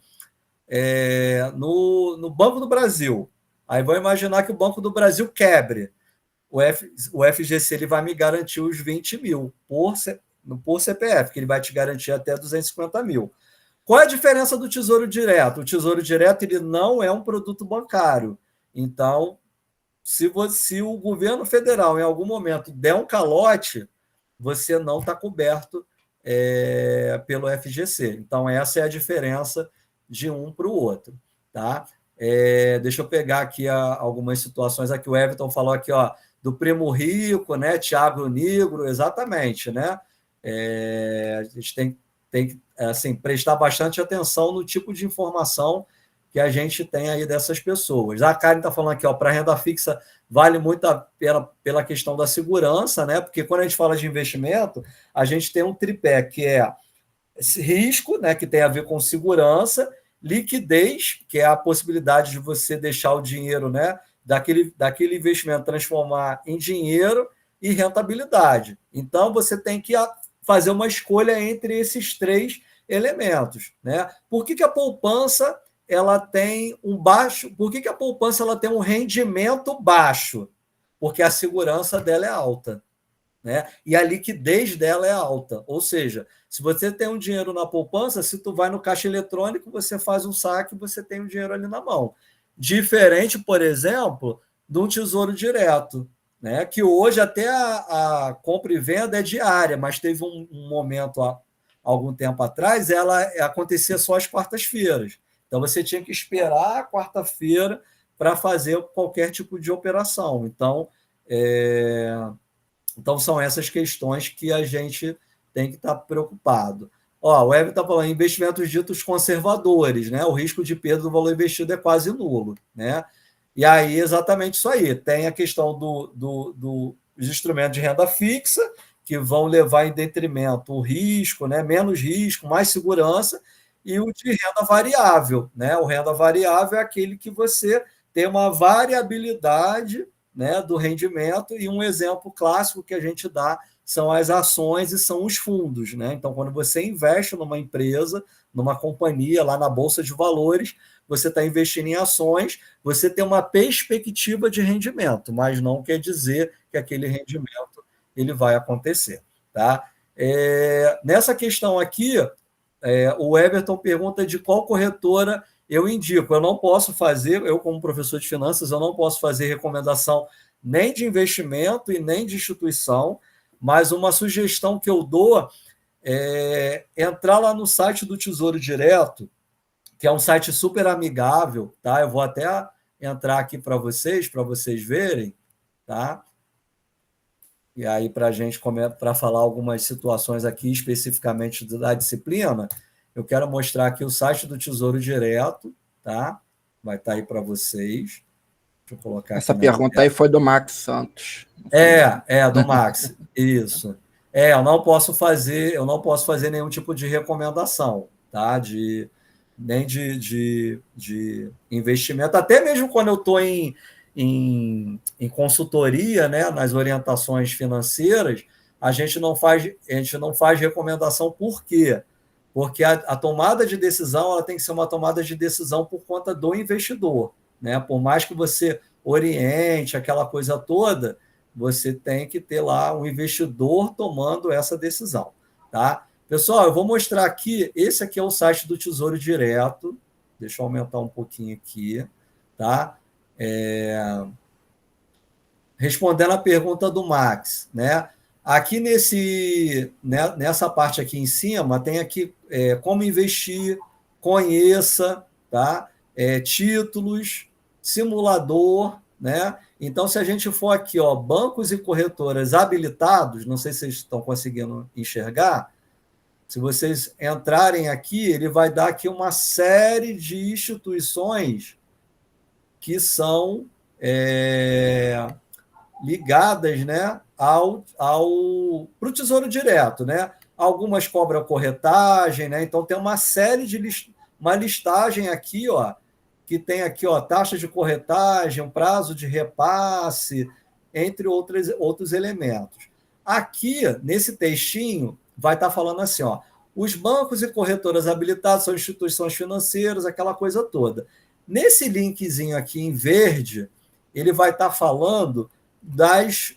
S1: Banco do Brasil. Aí vou imaginar que o Banco do Brasil quebre. O FGC ele vai me garantir os 20 mil por CPF, que ele vai te garantir até 250 mil. Qual é a diferença do Tesouro Direto? O Tesouro Direto ele não é um produto bancário. Então, se o governo federal, em algum momento, der um calote, você não está coberto pelo FGC. Então, essa é a diferença de um para o outro. Tá? Deixa eu pegar aqui algumas situações. Aqui o Everton falou aqui, ó, do Primo Rico, né? Thiago Negro, exatamente. Né? A gente tem que assim, prestar bastante atenção no tipo de informação que a gente tem aí dessas pessoas. A Karen está falando aqui, para renda fixa vale muito pela questão da segurança, né? Porque quando a gente fala de investimento, a gente tem um tripé que é esse risco, né? Que tem a ver com segurança, liquidez, que é a possibilidade de você deixar o dinheiro, né? Daquele investimento transformar em dinheiro, e rentabilidade. Então, você tem que fazer uma escolha entre esses três elementos, né? Por que a poupança ela tem por que a poupança ela tem um rendimento baixo? Porque a segurança dela é alta, né? E a liquidez dela é alta. Ou seja, se você tem um dinheiro na poupança, se tu vai no caixa eletrônico, você faz um saque, você tem o dinheiro ali na mão. Diferente, por exemplo, de um Tesouro Direto, né? Que hoje até a compra e venda é diária, mas teve um momento há algum tempo atrás, ela acontecia só às quartas-feiras. Então, você tinha que esperar a quarta-feira para fazer qualquer tipo de operação. Então, são essas questões que a gente tem que estar preocupado. O Everton está falando investimentos ditos conservadores, né? O risco de perda do valor investido é quase nulo, né? E aí, exatamente isso aí. Tem a questão dos instrumentos de renda fixa, que vão levar em detrimento o risco, né? Menos risco, mais segurança, e o de renda variável, né? O renda variável é aquele que você tem uma variabilidade, né, do rendimento, e um exemplo clássico que a gente dá são as ações e são os fundos, né? Então, quando você investe numa empresa, numa companhia, lá na Bolsa de Valores, você está investindo em ações, você tem uma perspectiva de rendimento, mas não quer dizer que aquele rendimento ele vai acontecer. Tá? Nessa questão aqui, o Everton pergunta de qual corretora eu indico. Eu não posso fazer, eu como professor de finanças, eu não posso fazer recomendação nem de investimento e nem de instituição, mas uma sugestão que eu dou é entrar lá no site do Tesouro Direto, que é um site super amigável, tá? Eu vou até entrar aqui para vocês verem, tá? E aí, para a gente para falar algumas situações aqui especificamente da disciplina, eu quero mostrar aqui o site do Tesouro Direto, tá? vai estar aí para vocês. Deixa eu colocar
S2: Essa
S1: aqui
S2: pergunta aí foi do Max Santos.
S1: Do Max, isso. Eu não posso fazer nenhum tipo de recomendação, tá? Nem de investimento, até mesmo quando eu estou em consultoria, né, nas orientações financeiras, a gente não faz recomendação. Por quê? Porque a tomada de decisão ela tem que ser uma tomada de decisão por conta do investidor, né? Por mais que você oriente aquela coisa toda, você tem que ter lá um investidor tomando essa decisão, tá? Pessoal, eu vou mostrar aqui, esse aqui é o site do Tesouro Direto, deixa eu aumentar um pouquinho aqui, tá? Respondendo a pergunta do Max, né? Aqui nessa parte aqui em cima, tem aqui como investir, conheça, tá? Títulos, simulador, né? Então, se a gente for aqui, ó, bancos e corretoras habilitados, não sei se vocês estão conseguindo enxergar, se vocês entrarem aqui, ele vai dar aqui uma série de instituições que são ligadas, né, para o Tesouro Direto, né? Algumas cobram corretagem, né? Então tem uma série de uma listagem aqui, ó, que tem aqui, ó, taxa de corretagem, prazo de repasse, entre outros elementos. Aqui, nesse textinho, vai estar falando assim, ó, os bancos e corretoras habilitados são instituições financeiras, aquela coisa toda. Nesse linkzinho aqui em verde, ele vai estar falando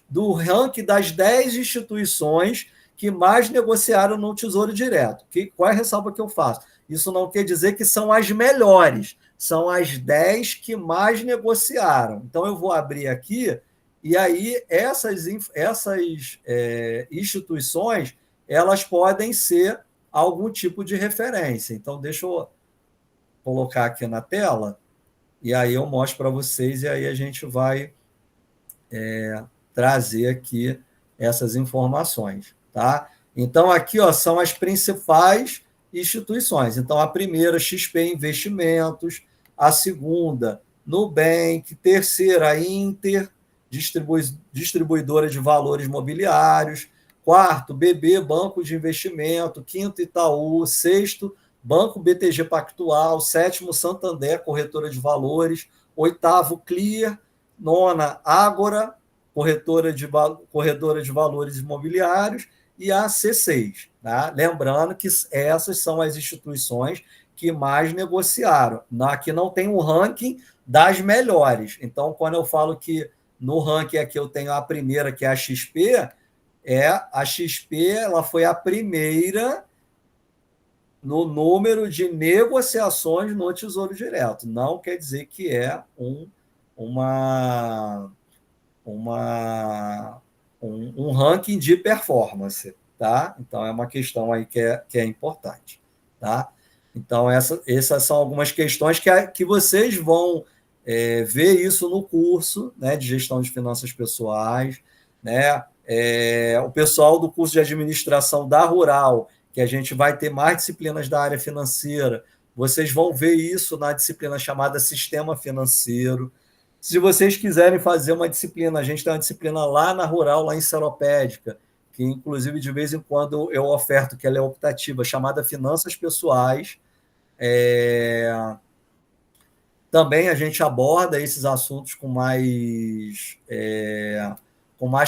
S1: do ranking das 10 instituições que mais negociaram no Tesouro Direto. Qual é a ressalva que eu faço? Isso não quer dizer que são as melhores, são as 10 que mais negociaram. Então, eu vou abrir aqui, e aí essas instituições, elas podem ser algum tipo de referência. Então, deixa eu colocar aqui na tela, e aí eu mostro para vocês, e aí a gente vai trazer aqui essas informações, tá? Então, aqui, ó, são as principais instituições. Então, a primeira, XP Investimentos, a segunda, Nubank, terceira, Inter, distribuidora de valores mobiliários, quarto, BB, Banco de Investimento, quinto, Itaú, sexto, Banco BTG Pactual, sétimo, Santander, corretora de valores, oitavo, Clear, nona, Ágora, corretora de valores imobiliários, e a C6. Tá? Lembrando que essas são as instituições que mais negociaram. Aqui não tem um ranking das melhores. Então, quando eu falo que no ranking aqui eu tenho a primeira, que é a XP, a XP ela foi a primeira no número de negociações no Tesouro Direto. Não quer dizer que é um ranking de performance, tá? Então, é uma questão aí que é importante, tá? Então, essas são algumas questões que vocês vão ver isso no curso, né, de gestão de finanças pessoais, né? O pessoal do curso de administração da Rural, que a gente vai ter mais disciplinas da área financeira, vocês vão ver isso na disciplina chamada Sistema Financeiro. Se vocês quiserem fazer uma disciplina, a gente tem uma disciplina lá na Rural, lá em Seropédica, que inclusive de vez em quando eu oferto, que ela é optativa, chamada Finanças Pessoais. Também a gente aborda esses assuntos com mais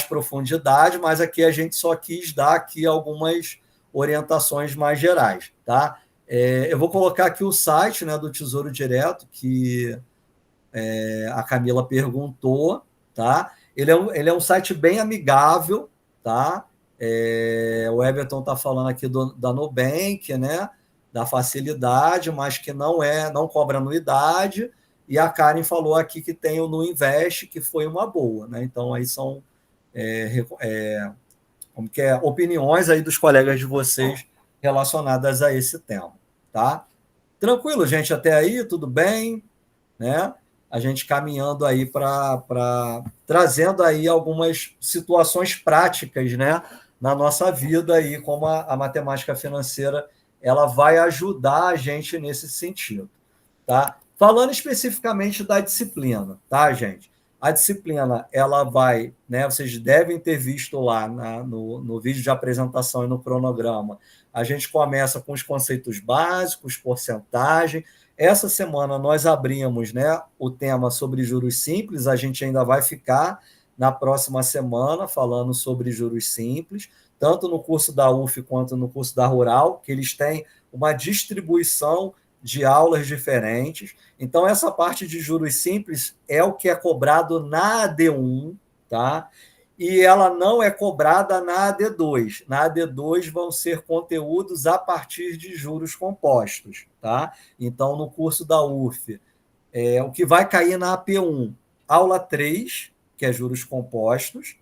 S1: profundidade, mas aqui a gente só quis dar aqui algumas orientações mais gerais, tá? Eu vou colocar aqui o site, né, do Tesouro Direto, que a Camila perguntou, tá? Ele é um site bem amigável, tá? O Everton está falando aqui da Nubank, né? Da facilidade, mas que não cobra anuidade, e a Karen falou aqui que tem o Nuinvest, que foi uma boa, né? Então, aí são opiniões aí dos colegas de vocês relacionadas a esse tema, tá? Tranquilo, gente, até aí, tudo bem, né? A gente caminhando aí para trazendo aí algumas situações práticas, né, na nossa vida aí, como a matemática financeira ela vai ajudar a gente nesse sentido, tá? Falando especificamente da disciplina, tá, gente? A disciplina, ela vai, né? Vocês devem ter visto lá no vídeo de apresentação e no cronograma. A gente começa com os conceitos básicos, porcentagem. Essa semana nós abrimos, né, o tema sobre juros simples. A gente ainda vai ficar na próxima semana falando sobre juros simples, tanto no curso da UF quanto no curso da Rural, que eles têm uma distribuição de aulas diferentes. Então, essa parte de juros simples é o que é cobrado na AD1, tá? E ela não é cobrada na AD2. Na AD2 vão ser conteúdos a partir de juros compostos, tá? Então, no curso da UF, o que vai cair na AP1, aula 3, que é juros compostos,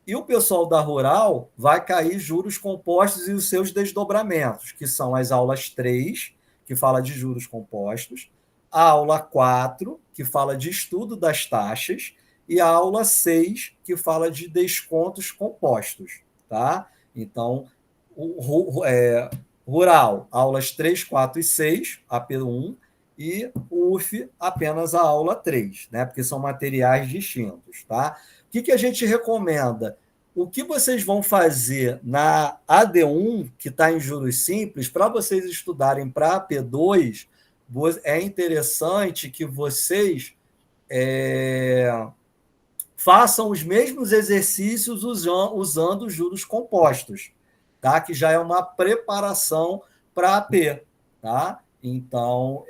S1: e o pessoal da Rural vai cair juros compostos e os seus desdobramentos, que são as aulas 3, que fala de juros compostos, a aula 4, que fala de estudo das taxas, e a aula 6, que fala de descontos compostos, tá? Então, Rural, aulas 3, 4 e 6, AP1, e UF, apenas a aula 3, né? Porque são materiais distintos, tá? O que a gente recomenda? O que vocês vão fazer na AD1, que está em juros simples, para vocês estudarem para a AP2, é interessante que vocês façam os mesmos exercícios usando juros compostos, tá? Que já é uma preparação para a AP, tá? Então,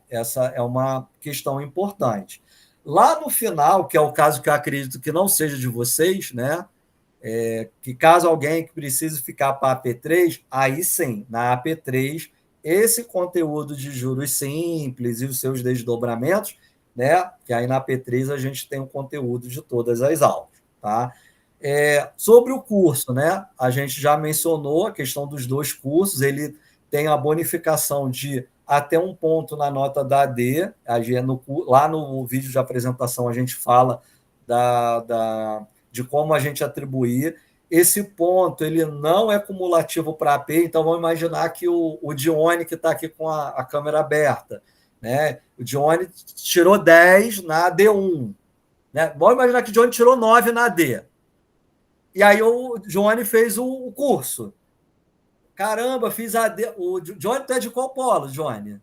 S1: essa é uma questão importante. Lá no final, que é o caso que eu acredito que não seja de vocês, né? Que caso alguém que precise ficar para a AP3, aí sim, na AP3, esse conteúdo de juros simples e os seus desdobramentos, né? Que aí na AP3 a gente tem o conteúdo de todas as aulas, tá? Sobre o curso, né? A gente já mencionou a questão dos 2 cursos, ele tem a bonificação de até 1 ponto na nota da AD. Lá no vídeo de apresentação a gente fala de como a gente atribuir. Esse ponto ele não é cumulativo para AP, então vamos imaginar que o Dione, que está aqui com a câmera aberta, né? O Dione tirou 10 na AD1. Né? Vamos imaginar que o Dione tirou 9 na AD. E aí o Dione fez o curso. Caramba, fiz a AD. O Johnny, tu é de qual polo, Johnny?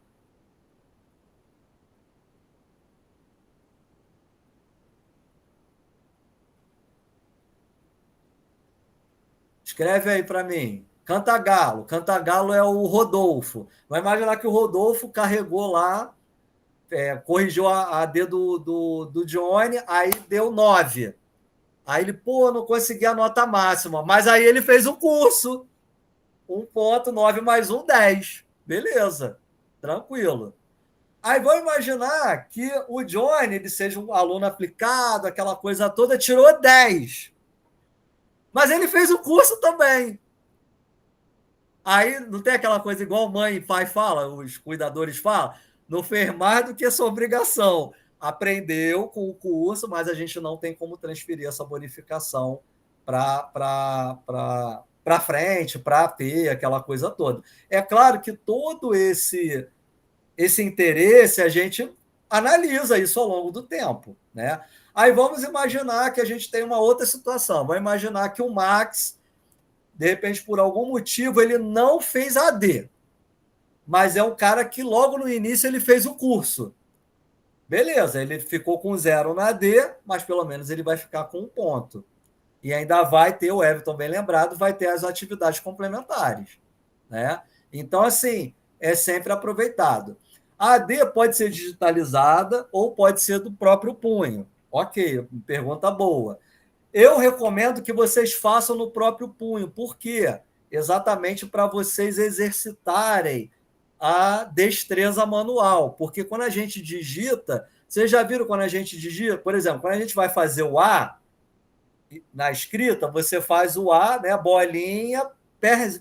S1: Escreve aí para mim. Cantagalo. Cantagalo é o Rodolfo. Vai imaginar que o Rodolfo carregou lá, corrigiu a AD do Johnny, aí deu 9. Aí ele, não consegui a nota máxima. Mas aí ele fez o curso. 1,9 mais 1, 10. Beleza, tranquilo. Aí vamos imaginar que o Johnny ele seja um aluno aplicado, aquela coisa toda, tirou 10. Mas ele fez o curso também. Aí não tem aquela coisa igual mãe e pai falam, os cuidadores falam, não fez mais do que a sua obrigação. Aprendeu com o curso, mas a gente não tem como transferir essa bonificação para frente, para ter aquela coisa toda. É claro que todo esse interesse, a gente analisa isso ao longo do tempo, né? Aí vamos imaginar que a gente tem uma outra situação. Vamos imaginar que o Max, de repente, por algum motivo, ele não fez AD, mas é um cara que logo no início ele fez o curso. Beleza, ele ficou com 0 na AD, mas pelo menos ele vai ficar com 1 ponto. E ainda vai ter, o Everton bem lembrado, vai ter as atividades complementares, né? Então, assim, é sempre aproveitado. A AD pode ser digitalizada ou pode ser do próprio punho. Ok, pergunta boa. Eu recomendo que vocês façam no próprio punho. Por quê? Exatamente para vocês exercitarem a destreza manual. Porque quando a gente digita, vocês já viram quando a gente digita? Por exemplo, quando a gente vai fazer o A, na escrita, você faz o A, né, bolinha,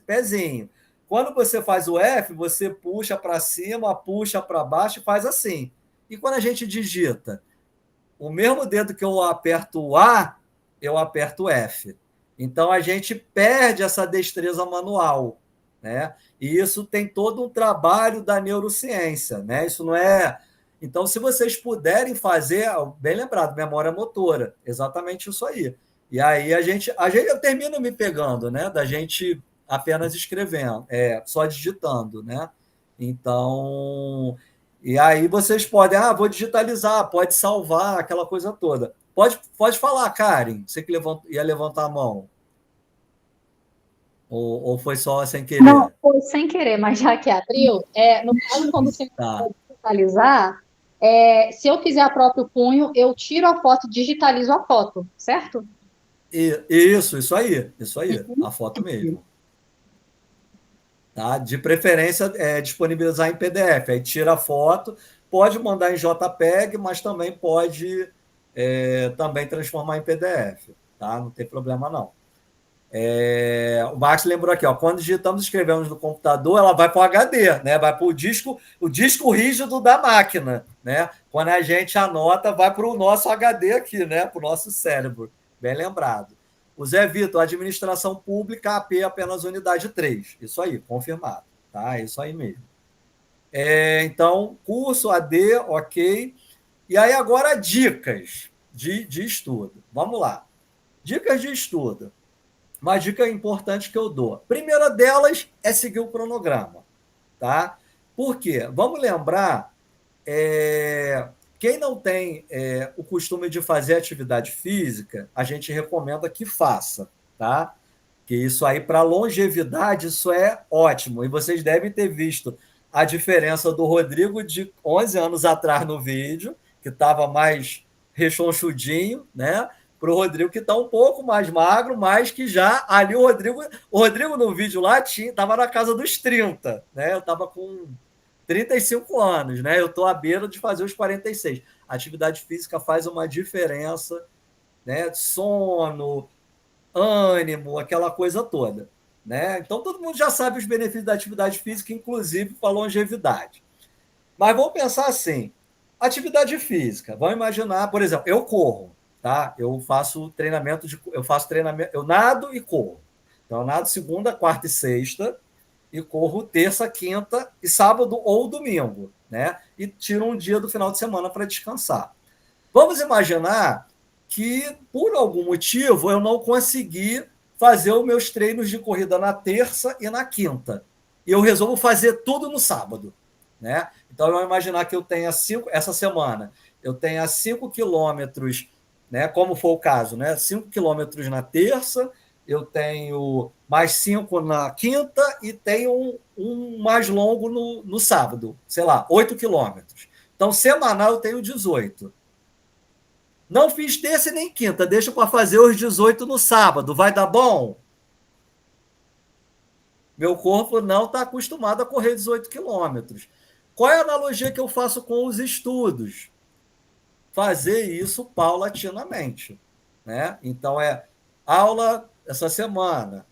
S1: pezinho. Quando você faz o F, você puxa para cima, puxa para baixo e faz assim. E quando a gente digita, o mesmo dedo que eu aperto o A, eu aperto o F. Então, a gente perde essa destreza manual, né? E isso tem todo um trabalho da neurociência, né? Isso não é... Então, se vocês puderem fazer, bem lembrado, memória motora, exatamente isso aí. E aí a gente eu termino me pegando, né? Da gente apenas escrevendo, só digitando, né? Então, e aí vocês podem, vou digitalizar, pode salvar, aquela coisa toda. Pode falar, Karen, você que ia levantar a mão. Ou foi só sem querer?
S11: Não, foi sem querer, mas já que abriu, no caso, quando você
S1: Tá.
S11: digitalizar, se eu fizer a próprio punho, eu tiro a foto e digitalizo a foto, certo?
S1: Isso aí, a foto mesmo. Tá? De preferência, disponibilizar em PDF. Aí tira a foto, pode mandar em JPEG, mas também pode também transformar em PDF. Tá? Não tem problema, não. O Max lembrou aqui, quando digitamos e escrevemos no computador, ela vai para o HD, né? Vai para o disco rígido da máquina. Né? Quando a gente anota, vai para o nosso HD aqui, né? Para o nosso cérebro. Bem lembrado. O Zé Vitor, administração pública, AP apenas unidade 3. Isso aí, confirmado. Tá? Isso aí mesmo. Então, curso AD, ok. E aí agora dicas de estudo. Vamos lá. Dicas de estudo. Uma dica importante que eu dou. Primeira delas é seguir o cronograma. Tá? Por quê? Vamos lembrar, quem não tem o costume de fazer atividade física, a gente recomenda que faça. Tá? Que isso aí, para longevidade, isso é ótimo. E vocês devem ter visto a diferença do Rodrigo de 11 anos atrás no vídeo, que estava mais rechonchudinho, né? Para o Rodrigo, que está um pouco mais magro, mas que já ali o Rodrigo no vídeo lá estava na casa dos 30, né? Eu estava com 35 anos, né? Eu estou à beira de fazer os 46. A atividade física faz uma diferença, né? Sono, ânimo, aquela coisa toda, né? Então todo mundo já sabe os benefícios da atividade física, inclusive para a longevidade. Mas vamos pensar assim: atividade física. Vamos imaginar, por exemplo, eu corro. Tá? Eu faço treinamento, eu nado e corro. Então, eu nado segunda, quarta e sexta, e corro terça, quinta e sábado ou domingo, né? E tiro um dia do final de semana para descansar. Vamos imaginar que, por algum motivo, eu não consegui fazer os meus treinos de corrida na terça e na quinta. E eu resolvo fazer tudo no sábado, né? Então, eu vou imaginar que eu tenha essa semana, eu tenha 5 quilômetros, né, como foi o caso, né? 5 quilômetros na terça, eu tenho mais 5 na quinta e tenho um mais longo no sábado, sei lá, 8 quilômetros. Então, semanal eu tenho 18. Não fiz terça nem quinta, deixo para fazer os 18 no sábado. Vai dar bom? Meu corpo não está acostumado a correr 18 quilômetros. Qual é a analogia que eu faço com os estudos? Fazer isso paulatinamente, né? Então, aula essa semana,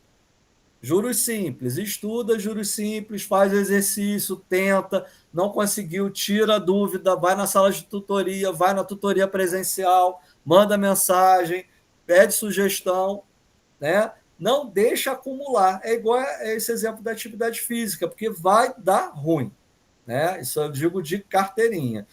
S1: juros simples, estuda juros simples, faz o exercício, tenta, não conseguiu, tira a dúvida, vai na sala de tutoria, vai na tutoria presencial, manda mensagem, pede sugestão, né? Não deixa acumular. É igual esse exemplo da atividade física, porque vai dar ruim, né? Isso eu digo de carteirinha.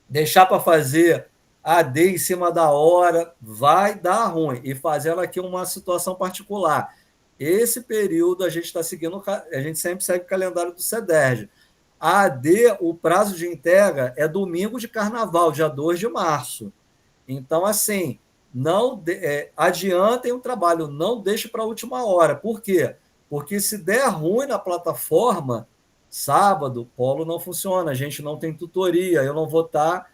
S1: Deixar para fazer AD em cima da hora vai dar ruim. E fazendo aqui uma situação particular. Esse período a gente está seguindo, a gente sempre segue o calendário do CEDERJ. A AD, o prazo de entrega é domingo de carnaval, dia 2 de março. Então, assim, não adiantem o trabalho, não deixe para a última hora. Por quê? Porque se der ruim na plataforma, sábado, o polo não funciona, a gente não tem tutoria, eu não vou estar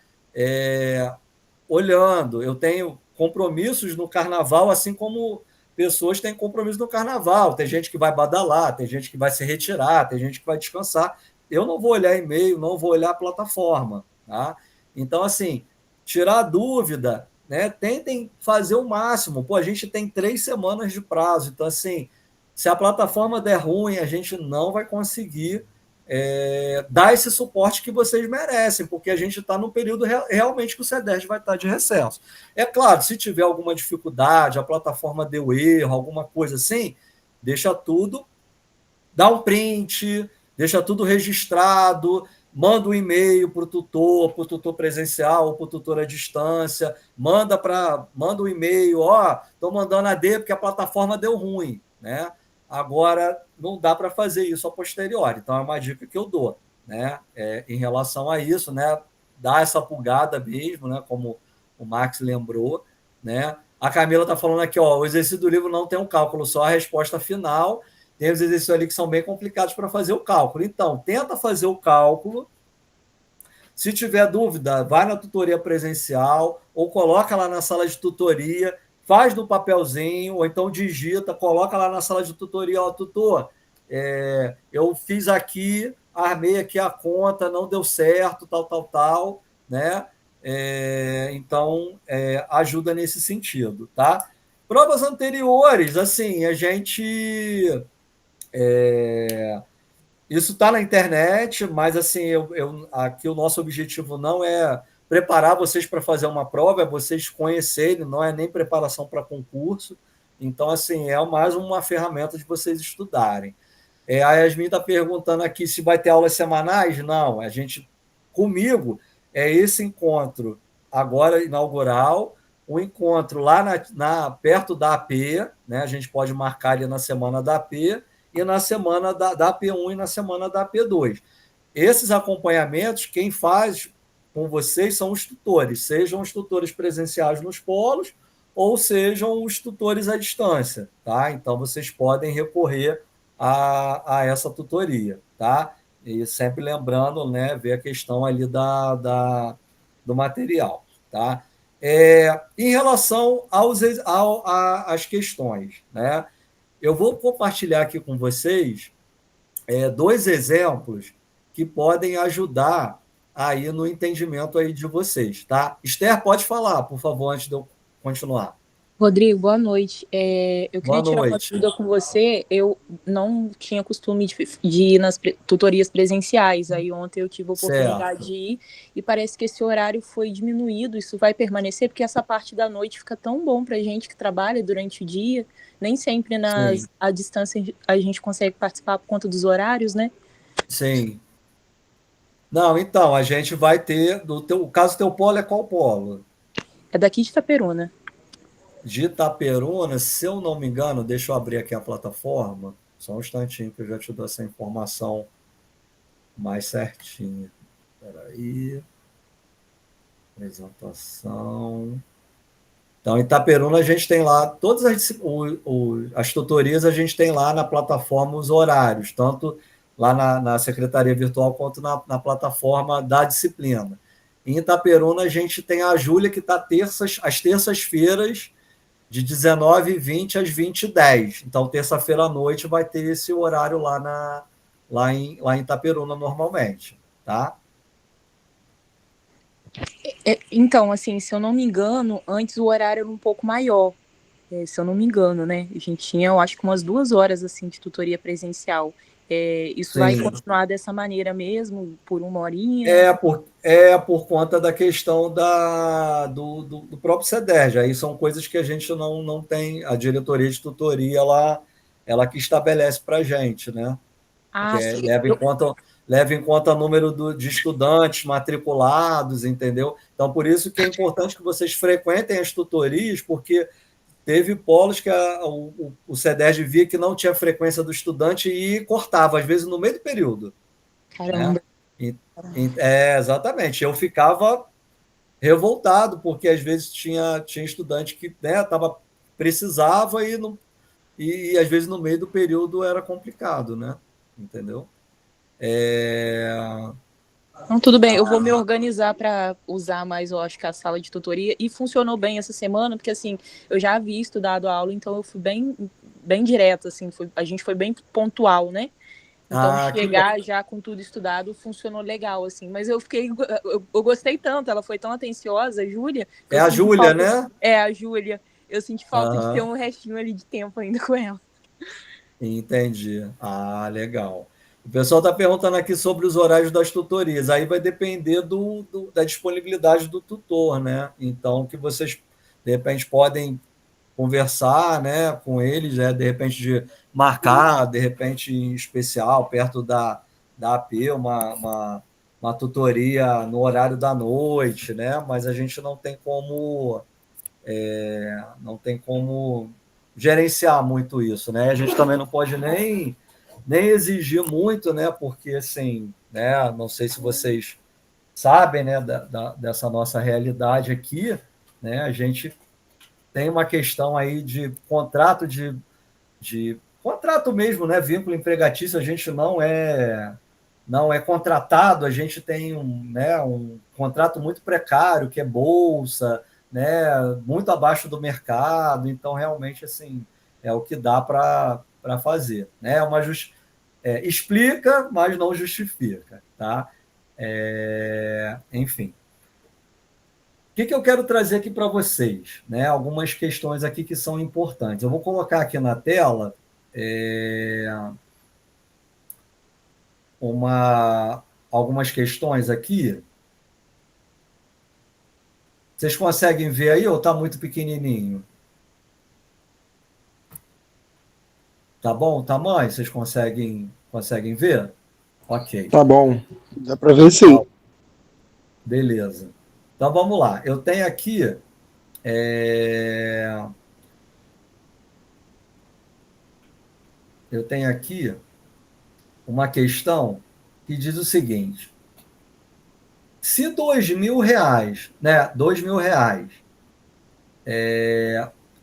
S1: olhando. Eu tenho compromissos no carnaval, assim como pessoas têm compromisso no carnaval. Tem gente que vai badalar, tem gente que vai se retirar, tem gente que vai descansar. Eu não vou olhar e-mail, não vou olhar a plataforma. Tá? Então, assim, tirar a dúvida, né? Tentem fazer o máximo. Pô, a gente tem 3 semanas de prazo. Então, assim, se a plataforma der ruim, a gente não vai conseguir dar esse suporte que vocês merecem, porque a gente está num período realmente que o CEDERJ vai estar de recesso. É claro, se tiver alguma dificuldade, a plataforma deu erro, alguma coisa assim, deixa tudo dá um print, deixa tudo registrado, manda um e-mail para o tutor presencial ou para o tutor à distância, manda um e-mail, estou mandando AD porque a plataforma deu ruim, né? Agora, não dá para fazer isso a posteriori, então é uma dica que eu dou, né? Em relação a isso, né? Dá essa pulgada mesmo, né? Como o Max lembrou, né? A Camila está falando aqui, o exercício do livro não tem um cálculo, só a resposta final. Tem os exercícios ali que são bem complicados para fazer o cálculo. Então, tenta fazer o cálculo. Se tiver dúvida, vai na tutoria presencial ou coloca lá na sala de tutoria, faz no papelzinho, ou então digita, coloca lá na sala de tutoria, tutor, eu fiz aqui, armei aqui a conta, não deu certo, tal, né? Então, ajuda nesse sentido, tá? Provas anteriores, assim, a gente... isso está na internet, mas assim, aqui o nosso objetivo não é preparar vocês para fazer uma prova, é vocês conhecerem, não é nem preparação para concurso. Então, assim, é mais uma ferramenta de vocês estudarem. A Yasmin está perguntando aqui se vai ter aulas semanais. Não, comigo, esse encontro agora inaugural, o encontro lá perto da AP, né? A gente pode marcar ali na semana da AP, e na semana da AP1 e na semana da AP2. Esses acompanhamentos, quem faz com vocês são os tutores, sejam os tutores presenciais nos polos ou sejam os tutores à distância, tá? Então, vocês podem recorrer a essa tutoria, tá? E sempre lembrando, né, ver a questão ali do material, tá? Em relação às questões, né? Eu vou compartilhar aqui com vocês 2 exemplos que podem ajudar aí no entendimento aí de vocês, tá? Esther, pode falar, por favor, antes de eu continuar.
S12: Rodrigo, boa noite. Eu queria tirar uma
S1: noite.
S12: dúvida com você. Eu não tinha costume de ir nas tutorias presenciais. Aí ontem eu tive a oportunidade de ir e parece que esse horário foi diminuído. Isso vai permanecer porque essa parte da noite fica tão bom para a gente que trabalha durante o dia. Nem sempre à distância a gente consegue participar por conta dos horários, né?
S1: Sim. Não, então, a gente vai ter... O caso do teu polo é qual polo?
S12: É daqui de Itaperuna.
S1: De Itaperuna, se eu não me engano, deixa eu abrir aqui a plataforma, só um instantinho que eu já te dou essa informação mais certinha. Espera aí. Apresentação. Então, em Itaperuna, a gente tem lá, todas as tutorias a gente tem lá na plataforma os horários, tanto lá na Secretaria Virtual quanto na plataforma da disciplina. Em Itaperuna, a gente tem a Júlia, que está às terças-feiras, de 19h20 às 20h10. Então, terça-feira à noite vai ter esse horário lá em Itaperuna normalmente, tá?
S12: Então, assim, se eu não me engano, antes o horário era um pouco maior, se eu não me engano, né? A gente tinha, eu acho que umas 2 horas, assim, de tutoria presencial. Isso vai continuar dessa maneira mesmo, por 1 horinha?
S1: Por conta da questão do próprio CEDERJ. Aí são coisas que a gente não tem, a diretoria de tutoria, ela que estabelece para a gente, né? Leva em conta o número de estudantes matriculados, entendeu? Então, por isso que é importante que vocês frequentem as tutorias, porque teve polos que o CEDERJ via que não tinha frequência do estudante e cortava, às vezes, no meio do período.
S12: Caramba.
S1: Né? Exatamente. Eu ficava revoltado, porque às vezes tinha estudante que, né, precisava e às vezes no meio do período era complicado, né? Entendeu?
S12: Então, tudo bem, eu vou me organizar para usar mais, eu acho que a sala de tutoria, e funcionou bem essa semana, porque assim, eu já havia estudado a aula, então eu fui bem direto, assim, a gente foi bem pontual, né? Então, chegar já com tudo estudado funcionou legal, assim, mas eu gostei tanto, ela foi tão atenciosa, a Júlia.
S1: É a Júlia, né?
S12: É, a Júlia. Eu senti falta de ter um restinho ali de tempo ainda com ela.
S1: Entendi. Legal. O pessoal está perguntando aqui sobre os horários das tutorias. Aí vai depender da disponibilidade do tutor, né? Então, que vocês, de repente, podem conversar, né, com eles, de repente de marcar, de repente em especial, perto da AP, uma tutoria no horário da noite, né, mas a gente não tem como gerenciar muito isso, né? A gente também não pode nem exigir muito, né? Porque, assim, né? Não sei se vocês sabem, né? Dessa nossa realidade aqui, né? A gente tem uma questão aí de contrato de contrato mesmo, né? Vínculo empregatício, a gente não é contratado, a gente tem um contrato muito precário, que é bolsa, né, muito abaixo do mercado, então realmente assim é o que dá para fazer, né? Explica, mas não justifica, tá? Enfim, o que eu quero trazer aqui para vocês, né? Algumas questões aqui que são importantes. Eu vou colocar aqui na tela algumas questões aqui. Vocês conseguem ver aí ou está muito pequenininho? Tá bom o tamanho? Vocês conseguem ver? Ok.
S2: Tá bom.
S13: Dá para ver sim.
S1: Beleza. Então vamos lá. Eu tenho aqui uma questão que diz o seguinte: se R$ 2.000, né, R$ 2.000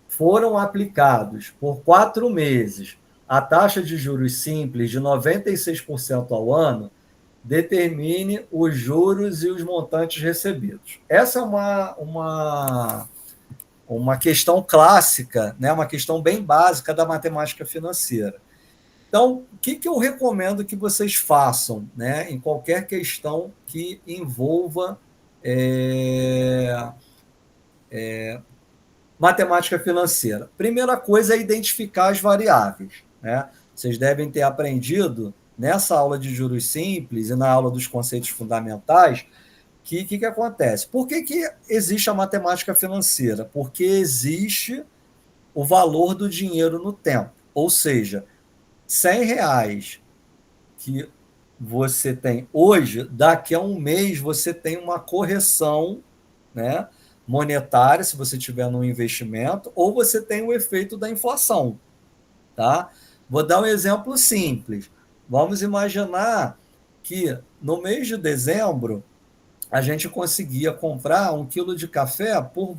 S1: foram aplicados por 4 meses a taxa de juros simples de 96% ao ano, determine os juros e os montantes recebidos. Essa é uma questão clássica, né? Uma questão bem básica da matemática financeira. Então, o que eu recomendo que vocês façam, né, em qualquer questão que envolva matemática financeira? Primeira coisa é identificar as variáveis, né? Vocês devem ter aprendido nessa aula de juros simples e na aula dos conceitos fundamentais que acontece. Por que existe a matemática financeira? Porque existe o valor do dinheiro no tempo. Ou seja, R$ 100 que você tem hoje, daqui a um mês você tem uma correção, né, monetária, se você tiver num investimento, ou você tem o efeito da inflação. Tá? Vou dar um exemplo simples. Vamos imaginar que no mês de dezembro a gente conseguia comprar 1 quilo de café por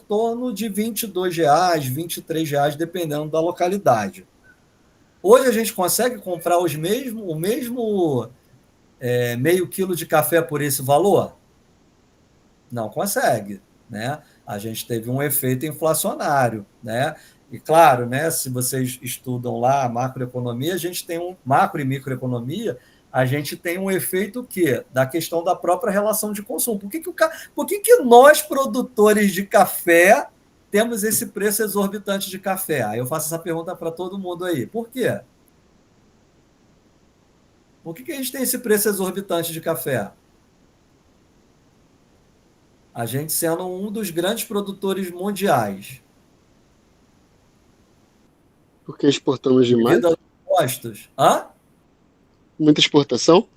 S1: torno de R$ 22, R$ 23, dependendo da localidade. Hoje a gente consegue comprar o mesmo meio quilo de café por esse valor? Não consegue, né? A gente teve um efeito inflacionário, né? E claro, né, se vocês estudam lá macroeconomia, a gente tem macro e microeconomia, a gente tem um efeito da questão da própria relação de consumo. Por que nós, produtores de café, temos esse preço exorbitante de café? Aí eu faço essa pergunta para todo mundo aí. Por quê? Por que a gente tem esse preço exorbitante de café? A gente sendo um dos grandes produtores mundiais.
S13: Porque exportamos demais?
S1: Devido aos impostos. Hã?
S13: Muita exportação?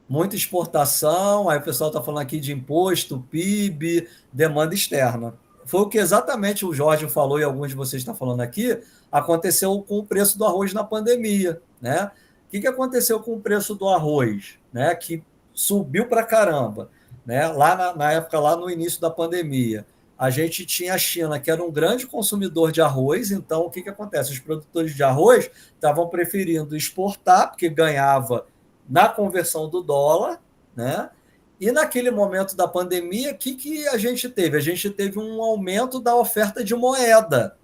S1: Muita exportação, aí o pessoal está falando aqui de imposto, PIB, demanda externa. Foi o que exatamente o Jorge falou e alguns de vocês estão falando aqui, aconteceu com o preço do arroz na pandemia, né? O que aconteceu com o preço do arroz, né? Que subiu para caramba, né? Lá na época, lá no início da pandemia, a gente tinha a China, que era um grande consumidor de arroz, então o que acontece? Os produtores de arroz estavam preferindo exportar, porque ganhava na conversão do dólar, né? E naquele momento da pandemia, o que a gente teve? A gente teve um aumento da oferta de moeda,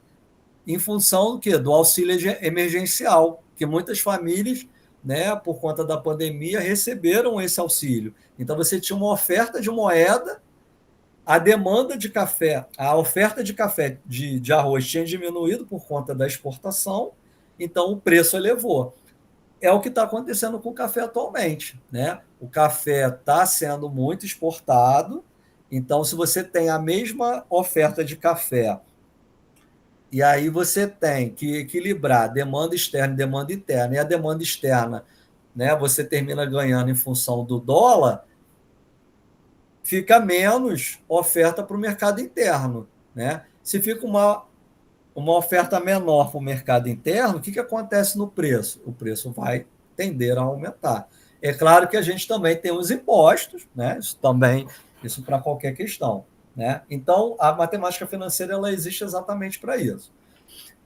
S1: em função do quê? Do auxílio emergencial, que muitas famílias, né, por conta da pandemia, receberam esse auxílio. Então você tinha uma oferta de moeda, a demanda de café, a oferta de café de arroz tinha diminuído por conta da exportação, então o preço elevou. É o que está acontecendo com o café atualmente, né? O café está sendo muito exportado, então se você tem a mesma oferta de café E aí você tem que equilibrar demanda externa e demanda interna. E a demanda externa, né, você termina ganhando em função do dólar, fica menos oferta para o mercado interno, né? Se fica uma oferta menor para o mercado interno, o que acontece no preço? O preço vai tender a aumentar. É claro que a gente também tem os impostos, né? Isso para qualquer questão, né? Então, a matemática financeira ela existe exatamente para isso.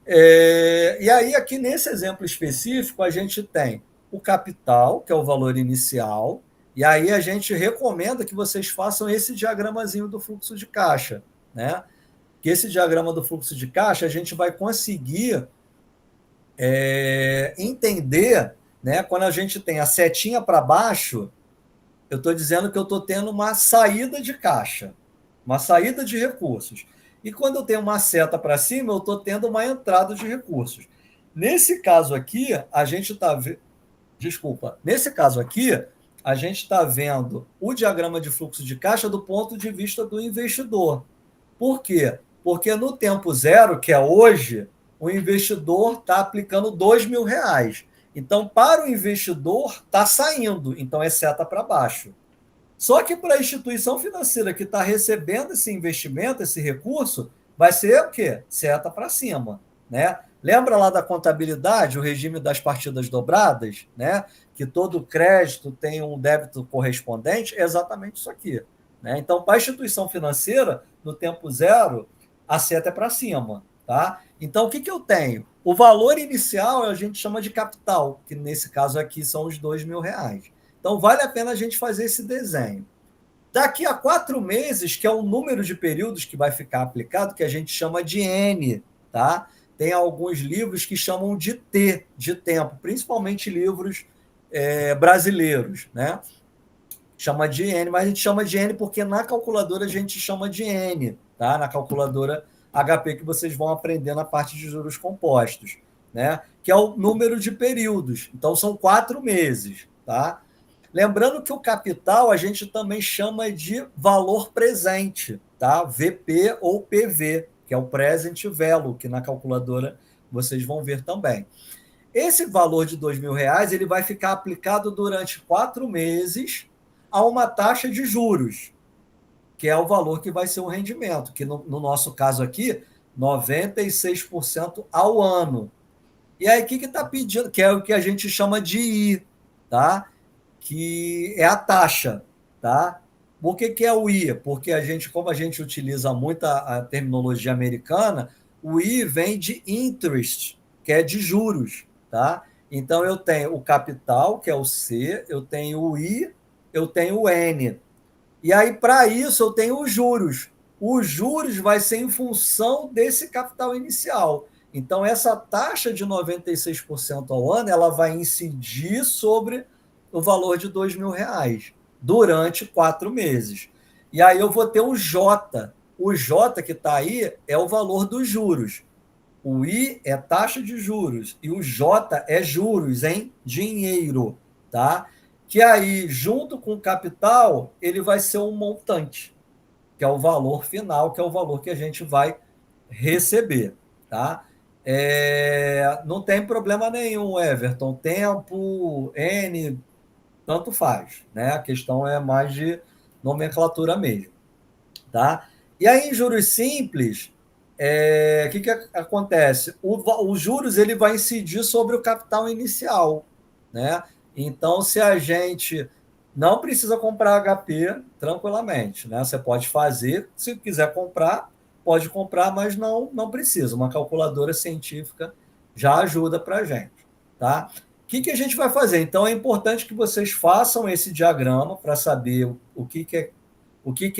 S1: E aí, aqui nesse exemplo específico, a gente tem o capital, que é o valor inicial, e aí a gente recomenda que vocês façam esse diagramazinho do fluxo de caixa, né? Que esse diagrama do fluxo de caixa a gente vai conseguir entender, né? Quando a gente tem a setinha para baixo, eu estou dizendo que eu estou tendo uma saída de caixa, uma saída de recursos. E quando eu tenho uma seta para cima, eu estou tendo uma entrada de recursos. Nesse caso aqui, a gente está Nesse caso aqui, a gente está vendo o diagrama de fluxo de caixa do ponto de vista do investidor. Por quê? Porque no tempo zero, que é hoje, o investidor está aplicando R$2.000. Então, para o investidor, está saindo. Então, é seta para baixo. Só que para a instituição financeira que está recebendo esse investimento, esse recurso, vai ser o quê? Seta para cima, né? Lembra lá da contabilidade, o regime das partidas dobradas, né? Que todo crédito tem um débito correspondente? É exatamente isso aqui, né? Então, para a instituição financeira, no tempo zero, a seta é para cima, tá? Então, o que eu tenho? O valor inicial a gente chama de capital, que nesse caso aqui são os R$2.000. Então, vale a pena a gente fazer esse desenho. Daqui a 4 meses, que é o número de períodos que vai ficar aplicado, que a gente chama de N, tá? Tem alguns livros que chamam de T, de tempo, principalmente livros brasileiros, né? Chama de N, mas a gente chama de N porque na calculadora a gente chama de N, tá? Na calculadora HP que vocês vão aprender na parte de juros compostos, né? Que é o número de períodos. Então, são 4 meses, tá? Lembrando que o capital a gente também chama de valor presente, tá? VP ou PV, que é o Present Value, que na calculadora vocês vão ver também. Esse valor de R$2.000 ele vai ficar aplicado durante 4 meses a uma taxa de juros, que é o valor que vai ser o rendimento, que no nosso caso aqui, 96% ao ano. E aí, o que está pedindo? Que é o que a gente chama de I, tá? Que é a taxa, tá? Por que é o I? Porque como a gente utiliza muito a terminologia americana, o I vem de interest, que é de juros, tá? Então, eu tenho o capital, que é o C, eu tenho o I, eu tenho o N. E aí, para isso, eu tenho os juros. Os juros vai ser em função desse capital inicial. Então, essa taxa de 96% ao ano, ela vai incidir sobre o valor de R$2.000 durante 4 meses. E aí eu vou ter o J. O J que está aí é o valor dos juros. O I é taxa de juros e o J é juros em dinheiro, tá? Que aí, junto com o capital, ele vai ser um montante, que é o valor final, que é o valor que a gente vai receber, tá? Não tem problema nenhum, Everton. Tempo, N, tanto faz, né? A questão é mais de nomenclatura mesmo, tá? E aí, em juros simples, o que acontece? Os juros ele vai incidir sobre o capital inicial, né? Então, se a gente não precisa comprar HP tranquilamente, né? Você pode fazer, se quiser comprar, pode comprar, mas não precisa. Uma calculadora científica já ajuda para a gente, tá? O que a gente vai fazer? Então, é importante que vocês façam esse diagrama para saber o que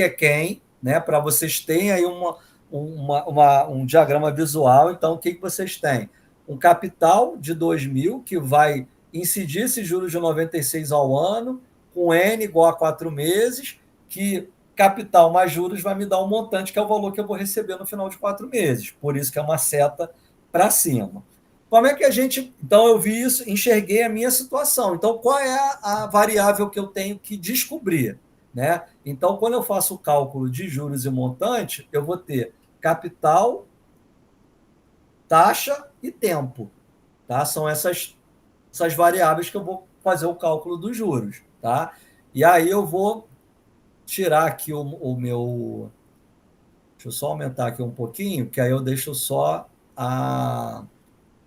S1: é quem, né? Para vocês terem aí um diagrama visual. Então, o que vocês têm? Um capital de 2.000 que vai incidir esses juros de 96 ao ano, com N igual a 4 meses, que capital mais juros vai me dar um montante, que é o valor que eu vou receber no final de 4 meses. Por isso que é uma seta para cima. Como é que a gente... Então, eu vi isso, enxerguei a minha situação. Então, qual é a variável que eu tenho que descobrir, né? Então, quando eu faço o cálculo de juros e montante, eu vou ter capital taxa e tempo. Tá? São essas variáveis que eu vou fazer o cálculo dos juros. Tá? E aí eu vou tirar aqui o meu... Deixa eu só aumentar aqui um pouquinho, que aí eu deixo só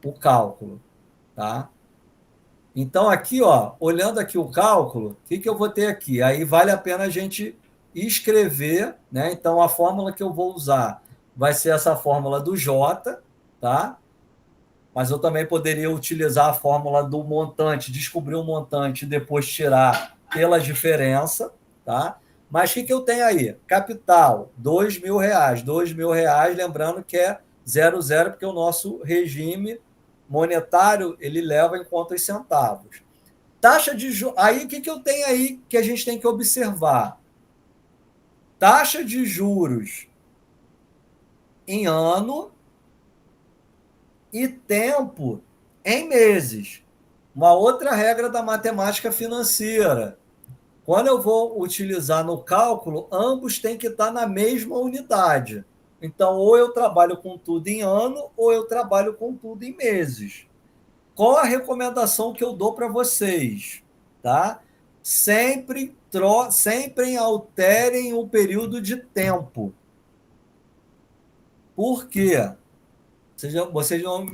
S1: o cálculo. Tá? Então, aqui, ó, olhando aqui o cálculo, o que eu vou ter aqui? Aí vale a pena a gente escrever, né? Então, a fórmula que eu vou usar vai ser essa fórmula do J, tá? Mas eu também poderia utilizar a fórmula do montante, descobrir o montante e depois tirar pela diferença, tá? Mas o que eu tenho aí? Capital, R$2.000. R$2.000, lembrando que é 00, porque o nosso regime monetário, ele leva em conta os centavos. Taxa de juros... Aí, o que eu tenho aí que a gente tem que observar? Taxa de juros em ano e tempo em meses. Uma outra regra da matemática financeira. Quando eu vou utilizar no cálculo, ambos têm que estar na mesma unidade. Então, ou eu trabalho com tudo em ano, ou eu trabalho com tudo em meses. Qual a recomendação que eu dou para vocês? Tá? Sempre alterem o período de tempo. Por quê? Vocês não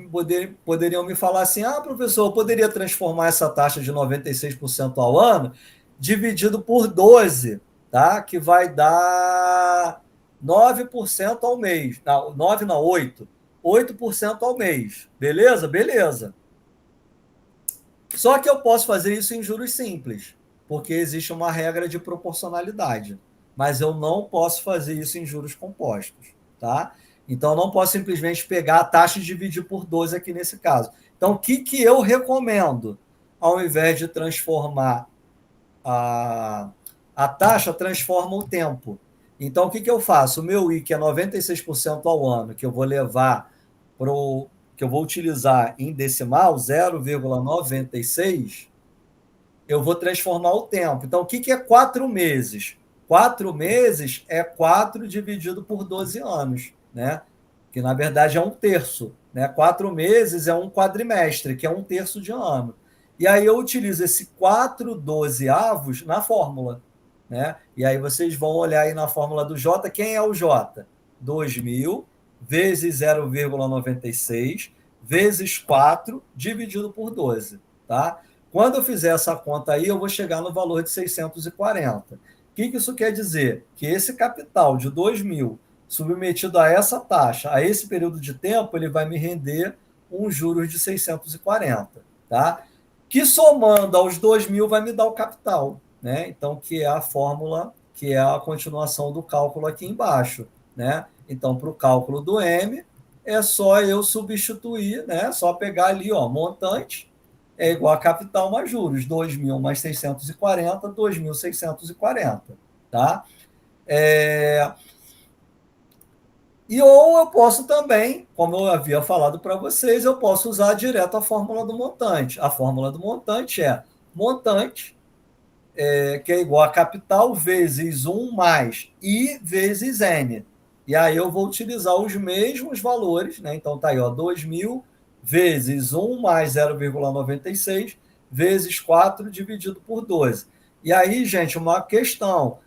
S1: poderiam me falar assim, professor, eu poderia transformar essa taxa de 96% ao ano dividido por 12, tá? Que vai dar 9% ao mês. Não, 9 não, 8. 8% ao mês. Beleza? Beleza. Só que eu posso fazer isso em juros simples, porque existe uma regra de proporcionalidade. Mas eu não posso fazer isso em juros compostos, tá? Então, eu não posso simplesmente pegar a taxa e dividir por 12 aqui nesse caso. Então, o que eu recomendo? Ao invés de transformar a taxa, transforma o tempo. Então, o que eu faço? O meu I, que é 96% ao ano, que eu vou levar que eu vou utilizar em decimal, 0,96, eu vou transformar o tempo. Então, o que é 4 meses? 4 meses é 4 dividido por 12 anos, né? Que, na verdade, é um terço. Né? 4 meses é um quadrimestre, que é um terço de ano. E aí eu utilizo esse 4/12 na fórmula. Né? E aí vocês vão olhar aí na fórmula do J. Quem é o J? 2.000 vezes 0,96 vezes 4 dividido por 12. Tá? Quando eu fizer essa conta aí, eu vou chegar no valor de 640. O que isso quer dizer? Que esse capital de 2.000 submetido a essa taxa, a esse período de tempo, ele vai me render um juros de 640. Tá? Que somando aos 2.000 vai me dar o capital. Né? Então, que é a fórmula, que é a continuação do cálculo aqui embaixo. Né? Então, para o cálculo do M, é só eu substituir, né? Só pegar ali, ó, montante é igual a capital mais juros, 2.000 mais 640, 2.640. Tá? E ou eu posso também, como eu havia falado para vocês, eu posso usar direto a fórmula do montante. A fórmula do montante é montante, que é igual a capital vezes 1 mais I vezes N. E aí eu vou utilizar os mesmos valores, né? Então tá aí, ó, 2.000 vezes 1 mais 0,96 vezes 4 dividido por 12. E aí, gente, uma questão.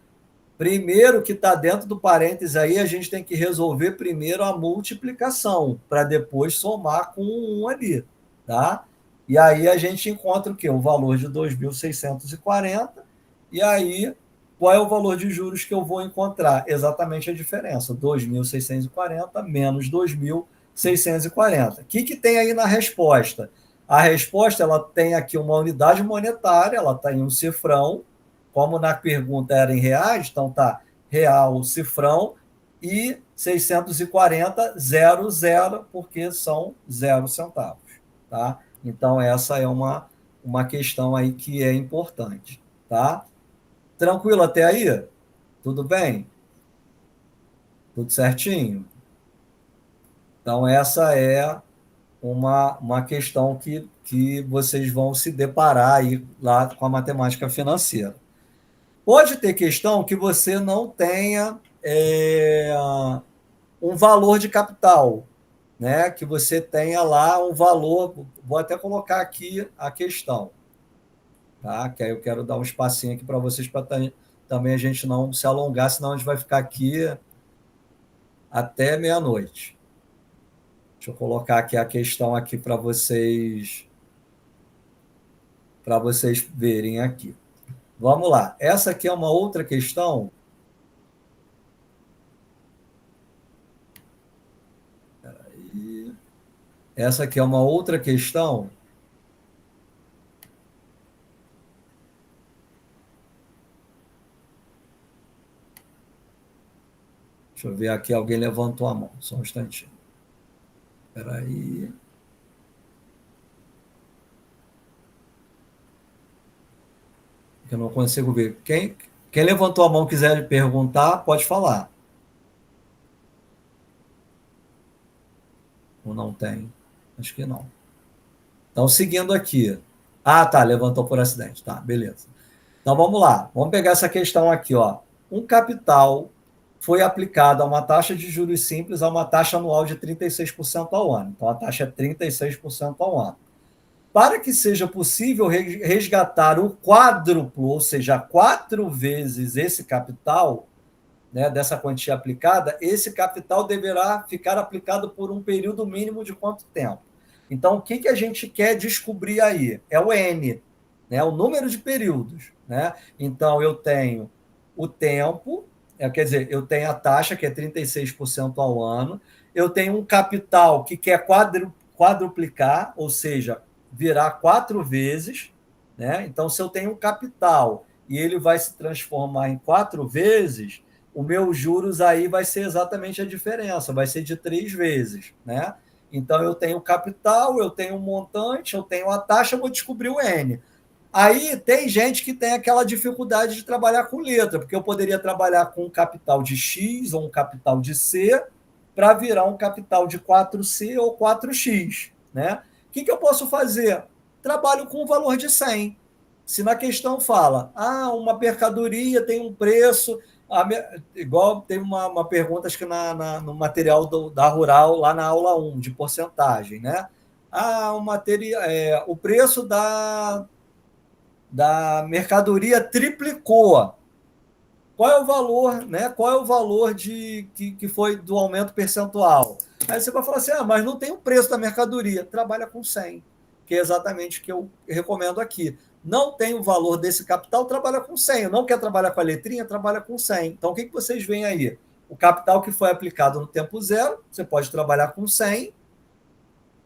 S1: Primeiro que está dentro do parênteses aí, a gente tem que resolver primeiro a multiplicação, para depois somar com o 1 ali, tá? E aí a gente encontra o quê? O valor de 2.640, e aí qual é o valor de juros que eu vou encontrar? Exatamente a diferença, 2.640 menos 2.640. O que tem aí na resposta? A resposta, ela tem aqui uma unidade monetária, ela está em um cifrão, como na pergunta era em reais, então tá real, cifrão, e 640, 00, porque são 0 centavos. Tá? Então, essa é uma questão aí que é importante. Tá? Tranquilo até aí? Tudo bem? Tudo certinho? Então, essa é uma questão que vocês vão se deparar aí lá com a matemática financeira. Pode ter questão que você não tenha um valor de capital, né, que você tenha lá um valor, vou até colocar aqui a questão, tá? Que aí eu quero dar um espacinho aqui para vocês, para também a gente não se alongar, senão a gente vai ficar aqui até meia-noite. Deixa eu colocar aqui a questão aqui para vocês verem aqui. Vamos lá. Essa aqui é uma outra questão. Peraí. Essa aqui é uma outra questão. Deixa eu ver aqui, alguém levantou a mão. Só um instantinho. Espera aí. Eu não consigo ver. Quem levantou a mão quiser perguntar, pode falar. Ou não tem? Acho que não. Então, seguindo aqui. Ah, tá, levantou por acidente. Tá, beleza. Então, vamos lá. Vamos pegar essa questão aqui, ó. Um capital foi aplicado a uma taxa de juros simples a uma taxa anual de 36% ao ano. Então, a taxa é 36% ao ano. Para que seja possível resgatar o quádruplo, ou seja, 4 vezes esse capital, né, dessa quantia aplicada, esse capital deverá ficar aplicado por um período mínimo de quanto tempo? Então, o que a gente quer descobrir aí? É o N, né, o número de períodos. Né? Então, eu tenho o tempo, quer dizer, eu tenho a taxa, que é 36% ao ano, eu tenho um capital que quer quadruplicar, ou seja, virar 4 vezes, né? Então, se eu tenho um capital e ele vai se transformar em 4 vezes, o meu juros aí vai ser exatamente a diferença, vai ser de 3 vezes, né? Então, eu tenho capital, eu tenho um montante, eu tenho a taxa, eu vou descobrir o N. Aí tem gente que tem aquela dificuldade de trabalhar com letra, porque eu poderia trabalhar com um capital de X ou um capital de C para virar um capital de 4C ou 4X, né? O que eu posso fazer? Trabalho com o valor de 100. Se na questão fala, uma mercadoria tem um preço, igual tem uma pergunta, acho que no material da Rural, lá na aula 1, de porcentagem, né? O preço da mercadoria triplicou. Qual é o valor, né? Qual é o valor que foi do aumento percentual? Aí você vai falar assim, mas não tem o preço da mercadoria. Trabalha com 100, que é exatamente o que eu recomendo aqui. Não tem o valor desse capital, trabalha com 100. Não quer trabalhar com a letrinha, trabalha com 100. Então, o que vocês veem aí? O capital que foi aplicado no tempo zero, você pode trabalhar com 100,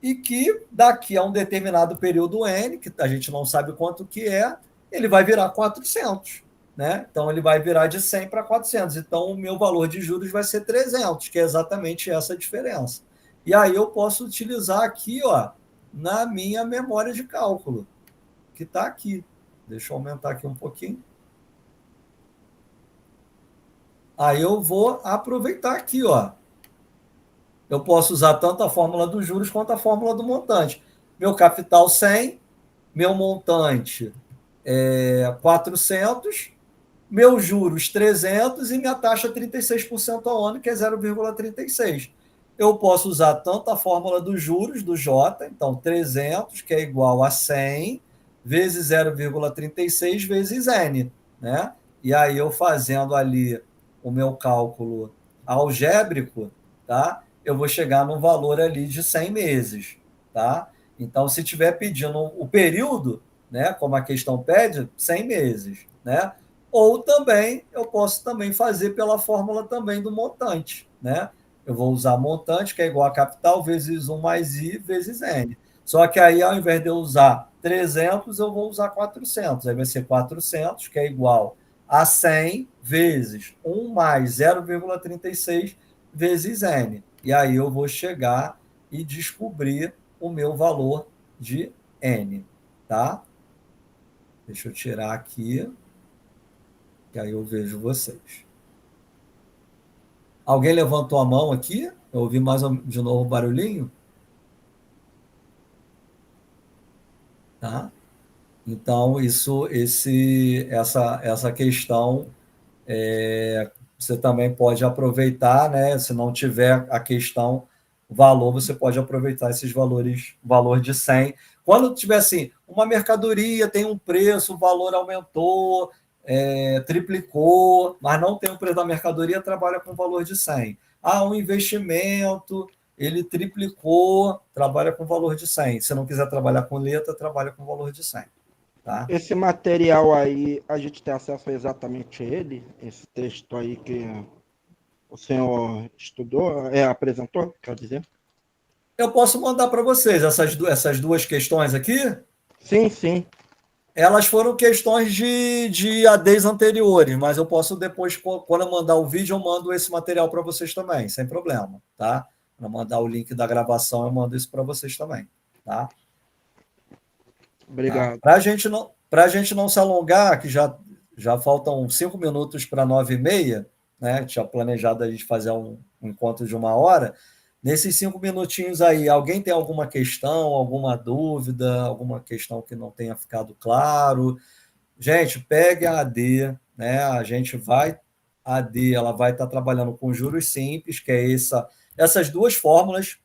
S1: e que daqui a um determinado período N, que a gente não sabe quanto que é, ele vai virar 400. Né? Então, ele vai virar de 100 para 400. Então, o meu valor de juros vai ser 300, que é exatamente essa diferença. E aí eu posso utilizar aqui, ó, na minha memória de cálculo, que está aqui. Deixa eu aumentar aqui um pouquinho. Aí eu vou aproveitar aqui, ó. Eu posso usar tanto a fórmula dos juros quanto a fórmula do montante. Meu capital 100, meu montante 400, meus juros 300 e minha taxa 36% ao ano, que é 0,36. Eu posso usar tanto a fórmula dos juros, do J, então 300, que é igual a 100, vezes 0,36 vezes N. Né? E aí eu fazendo ali o meu cálculo algébrico, tá? Eu vou chegar num valor ali de 100 meses. Tá? Então, se estiver pedindo o período, né, como a questão pede, 100 meses. Né? Ou também, eu posso também fazer pela fórmula também do montante. Né? Eu vou usar montante, que é igual a capital, vezes 1 mais I, vezes N. Só que aí, ao invés de eu usar 300, eu vou usar 400. Aí vai ser 400, que é igual a 100 vezes 1 mais 0,36 vezes N. E aí eu vou chegar e descobrir o meu valor de N. Tá? Deixa eu tirar aqui, que aí eu vejo vocês. Alguém levantou a mão aqui? Eu ouvi mais de novo o barulhinho? Tá? Então, essa questão você também pode aproveitar, né? Se não tiver a questão valor, você pode aproveitar esses valores, valor de 100. Quando tiver assim, uma mercadoria tem um preço, o valor aumentou, triplicou, mas não tem o preço da mercadoria, trabalha com valor de 100. Um investimento, ele triplicou, trabalha com valor de 100. Se não quiser trabalhar com letra, trabalha com valor de 100. Tá?
S2: Esse material aí, a gente tem acesso a exatamente ele? Esse texto aí que o senhor estudou, apresentou, quer dizer?
S1: Eu posso mandar para vocês essas duas questões aqui?
S2: Sim, sim.
S1: Elas foram questões de ADs anteriores, mas eu posso depois, quando eu mandar o vídeo, eu mando esse material para vocês também, sem problema, tá? Para mandar o link da gravação, eu mando isso para vocês também, tá?
S2: Obrigado.
S1: Tá? Para a gente não se alongar, que já faltam 5 minutos para 9h30, né? Tinha planejado a gente fazer um encontro de 1 hora. Nesses 5 minutinhos aí, alguém tem alguma questão, alguma dúvida, alguma questão que não tenha ficado claro? Gente, pegue a AD, né? A AD, ela vai estar trabalhando com juros simples, que é essas duas fórmulas,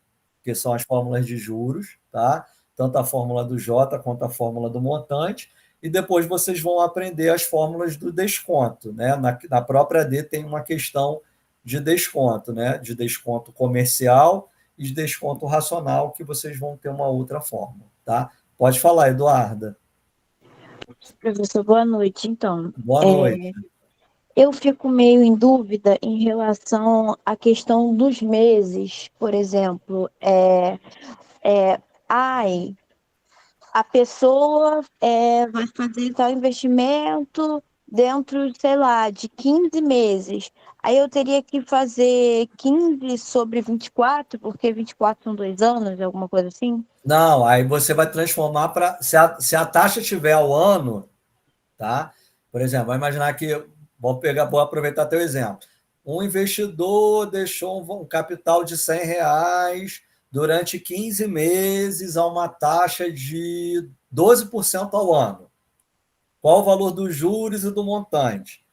S1: que são as fórmulas de juros, tá? Tanto a fórmula do J quanto a fórmula do montante, e depois vocês vão aprender as fórmulas do desconto, né? Na própria AD tem uma questão de desconto, né? De desconto comercial e de desconto racional, que vocês vão ter uma outra forma, tá? Pode falar, Eduarda.
S14: Professor, boa noite, então.
S1: Boa noite.
S14: Eu fico meio em dúvida em relação à questão dos meses, por exemplo. A pessoa vai fazer tal investimento dentro, sei lá, de 15 meses. Aí eu teria que fazer 15 sobre 24, porque 24 são 2 anos, alguma coisa assim?
S1: Não, aí você vai transformar para... Se a taxa tiver ao ano, tá? Por exemplo, vai imaginar que... Vou aproveitar teu exemplo. Um investidor deixou um capital de R$100 durante 15 meses a uma taxa de 12% ao ano. Qual o valor dos juros e do montante?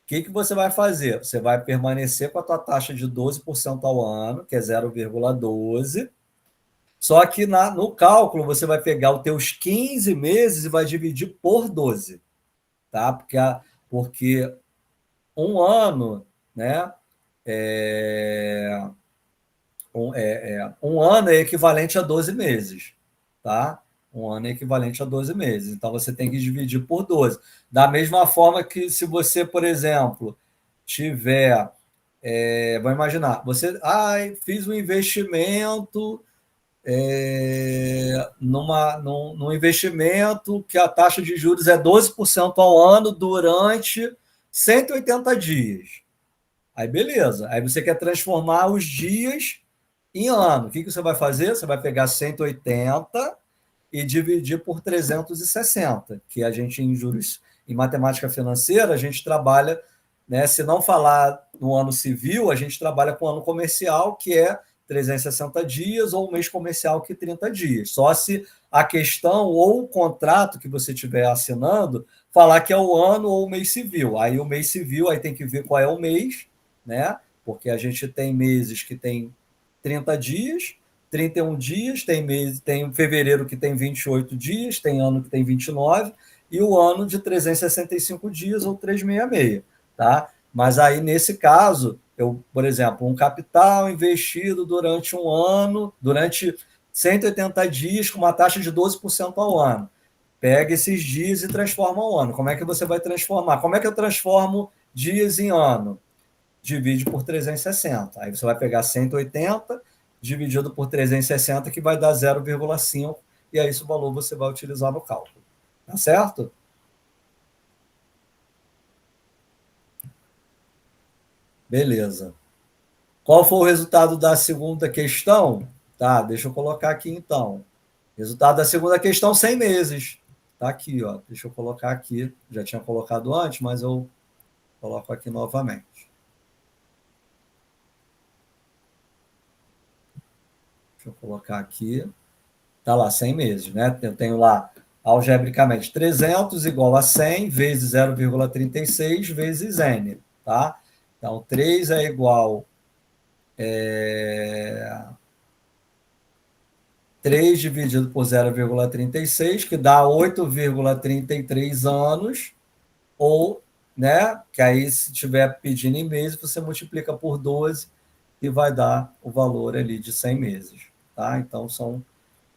S1: O que você vai fazer? Você vai permanecer com a tua taxa de 12% ao ano, que é 0,12%. Só que no cálculo você vai pegar os teus 15 meses e vai dividir por 12. Tá? Porque um ano, né? Um ano é equivalente a 12 meses. Tá? Um ano é equivalente a 12 meses. Então, você tem que dividir por 12. Da mesma forma que se você, por exemplo, tiver... vou imaginar, você... fiz um investimento num investimento que a taxa de juros é 12% ao ano durante 180 dias. Aí, beleza. Aí você quer transformar os dias em ano. O que você vai fazer? Você vai pegar 180 e dividir por 360, que a gente, em juros, em matemática financeira, a gente trabalha, né, se não falar no ano civil, a gente trabalha com ano comercial, que é 360 dias, ou mês comercial, que 30 dias. Só se a questão ou o contrato que você estiver assinando falar que é o ano ou o mês civil. Aí o mês civil, aí tem que ver qual é o mês, né? Porque a gente tem meses que tem 30 dias, 31 dias, tem fevereiro que tem 28 dias, tem ano que tem 29, e o ano de 365 dias ou 366, tá? Mas aí, nesse caso, por exemplo, um capital investido durante um ano, durante 180 dias, com uma taxa de 12% ao ano. Pega esses dias e transforma ao ano. Como é que você vai transformar? Como é que eu transformo dias em ano? Divide por 360. Aí você vai pegar 180 dividido por 360, que vai dar 0,5, e é esse o valor que você vai utilizar no cálculo. Tá certo? Beleza. Qual foi o resultado da segunda questão? Tá, deixa eu colocar aqui, então. Resultado da segunda questão, 100 meses. Tá aqui, ó. Deixa eu colocar aqui. Já tinha colocado antes, mas eu coloco aqui novamente. Deixa eu colocar aqui. Tá lá, 100 meses, né? Eu tenho lá, algebricamente, 300 igual a 100 vezes 0,36 vezes N, tá? Então, 3 é igual 3 dividido por 0,36, que dá 8,33 anos, ou, né, que aí se tiver pedindo em meses, você multiplica por 12 e vai dar o valor ali de 100 meses, tá? Então, são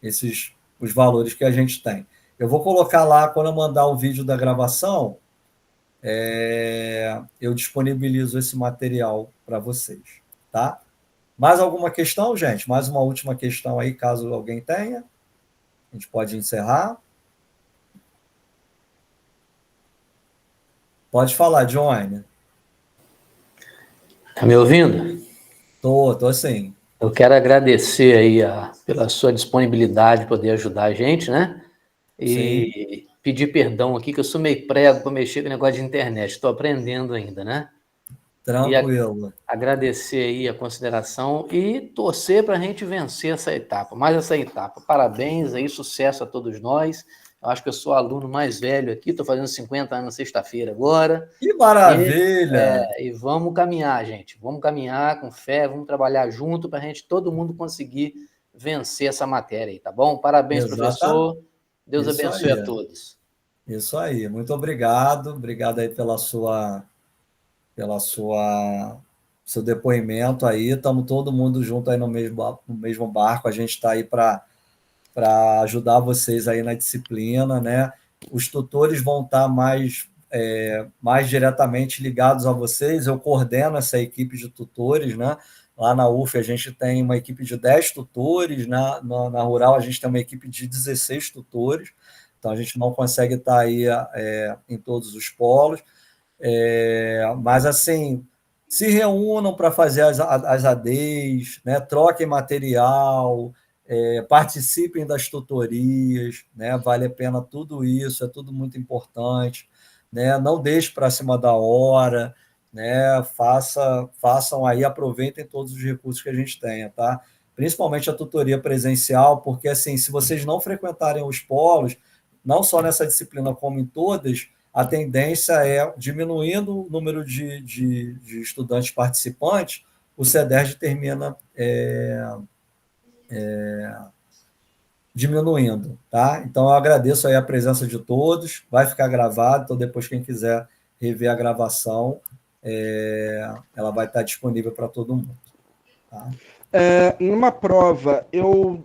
S1: esses os valores que a gente tem. Eu vou colocar lá, quando eu mandar o vídeo da gravação, eu disponibilizo esse material para vocês, tá? Mais alguma questão, gente? Mais uma última questão aí, caso alguém tenha? A gente pode encerrar. Pode falar, Johnny.
S15: Tá me ouvindo?
S1: Tô sim.
S15: Eu quero agradecer aí pela sua disponibilidade de poder ajudar a gente, né? E pedir perdão aqui, que eu sou meio prego para mexer com o negócio de internet. Estou aprendendo ainda, né?
S1: Tranquilo.
S15: E agradecer aí a consideração e torcer para a gente vencer essa etapa, mais essa etapa. Parabéns aí, sucesso a todos nós. Eu acho que eu sou o aluno mais velho aqui, estou fazendo 50 anos sexta-feira agora.
S1: Que maravilha!
S15: E vamos caminhar, gente. Vamos caminhar com fé, vamos trabalhar junto para a gente, todo mundo conseguir vencer essa matéria aí, tá bom? Parabéns, professor. Deus abençoe a todos.
S1: Isso aí. Muito obrigado. Obrigado aí pela seu depoimento aí. Estamos todo mundo junto aí no mesmo barco. A gente está aí para ajudar vocês aí na disciplina, né? Os tutores vão estar mais diretamente ligados a vocês. Eu coordeno essa equipe de tutores, né? Lá na UF a gente tem uma equipe de 10 tutores, na Rural a gente tem uma equipe de 16 tutores, então a gente não consegue estar aí em todos os polos, mas assim, se reúnam para fazer as ADs, né? Troquem material, participem das tutorias, né? Vale a pena tudo isso, é tudo muito importante, né? Não deixe para cima da hora, né? Façam aí, aproveitem todos os recursos que a gente tenha, tá? Principalmente a tutoria presencial, porque assim, se vocês não frequentarem os polos, não só nessa disciplina como em todas, a tendência é, diminuindo o número de estudantes participantes, o CEDERJ termina diminuindo, tá? Então, eu agradeço aí a presença de todos, vai ficar gravado, então depois quem quiser rever a gravação, ela vai estar disponível para todo mundo. Tá?
S2: Numa prova, eu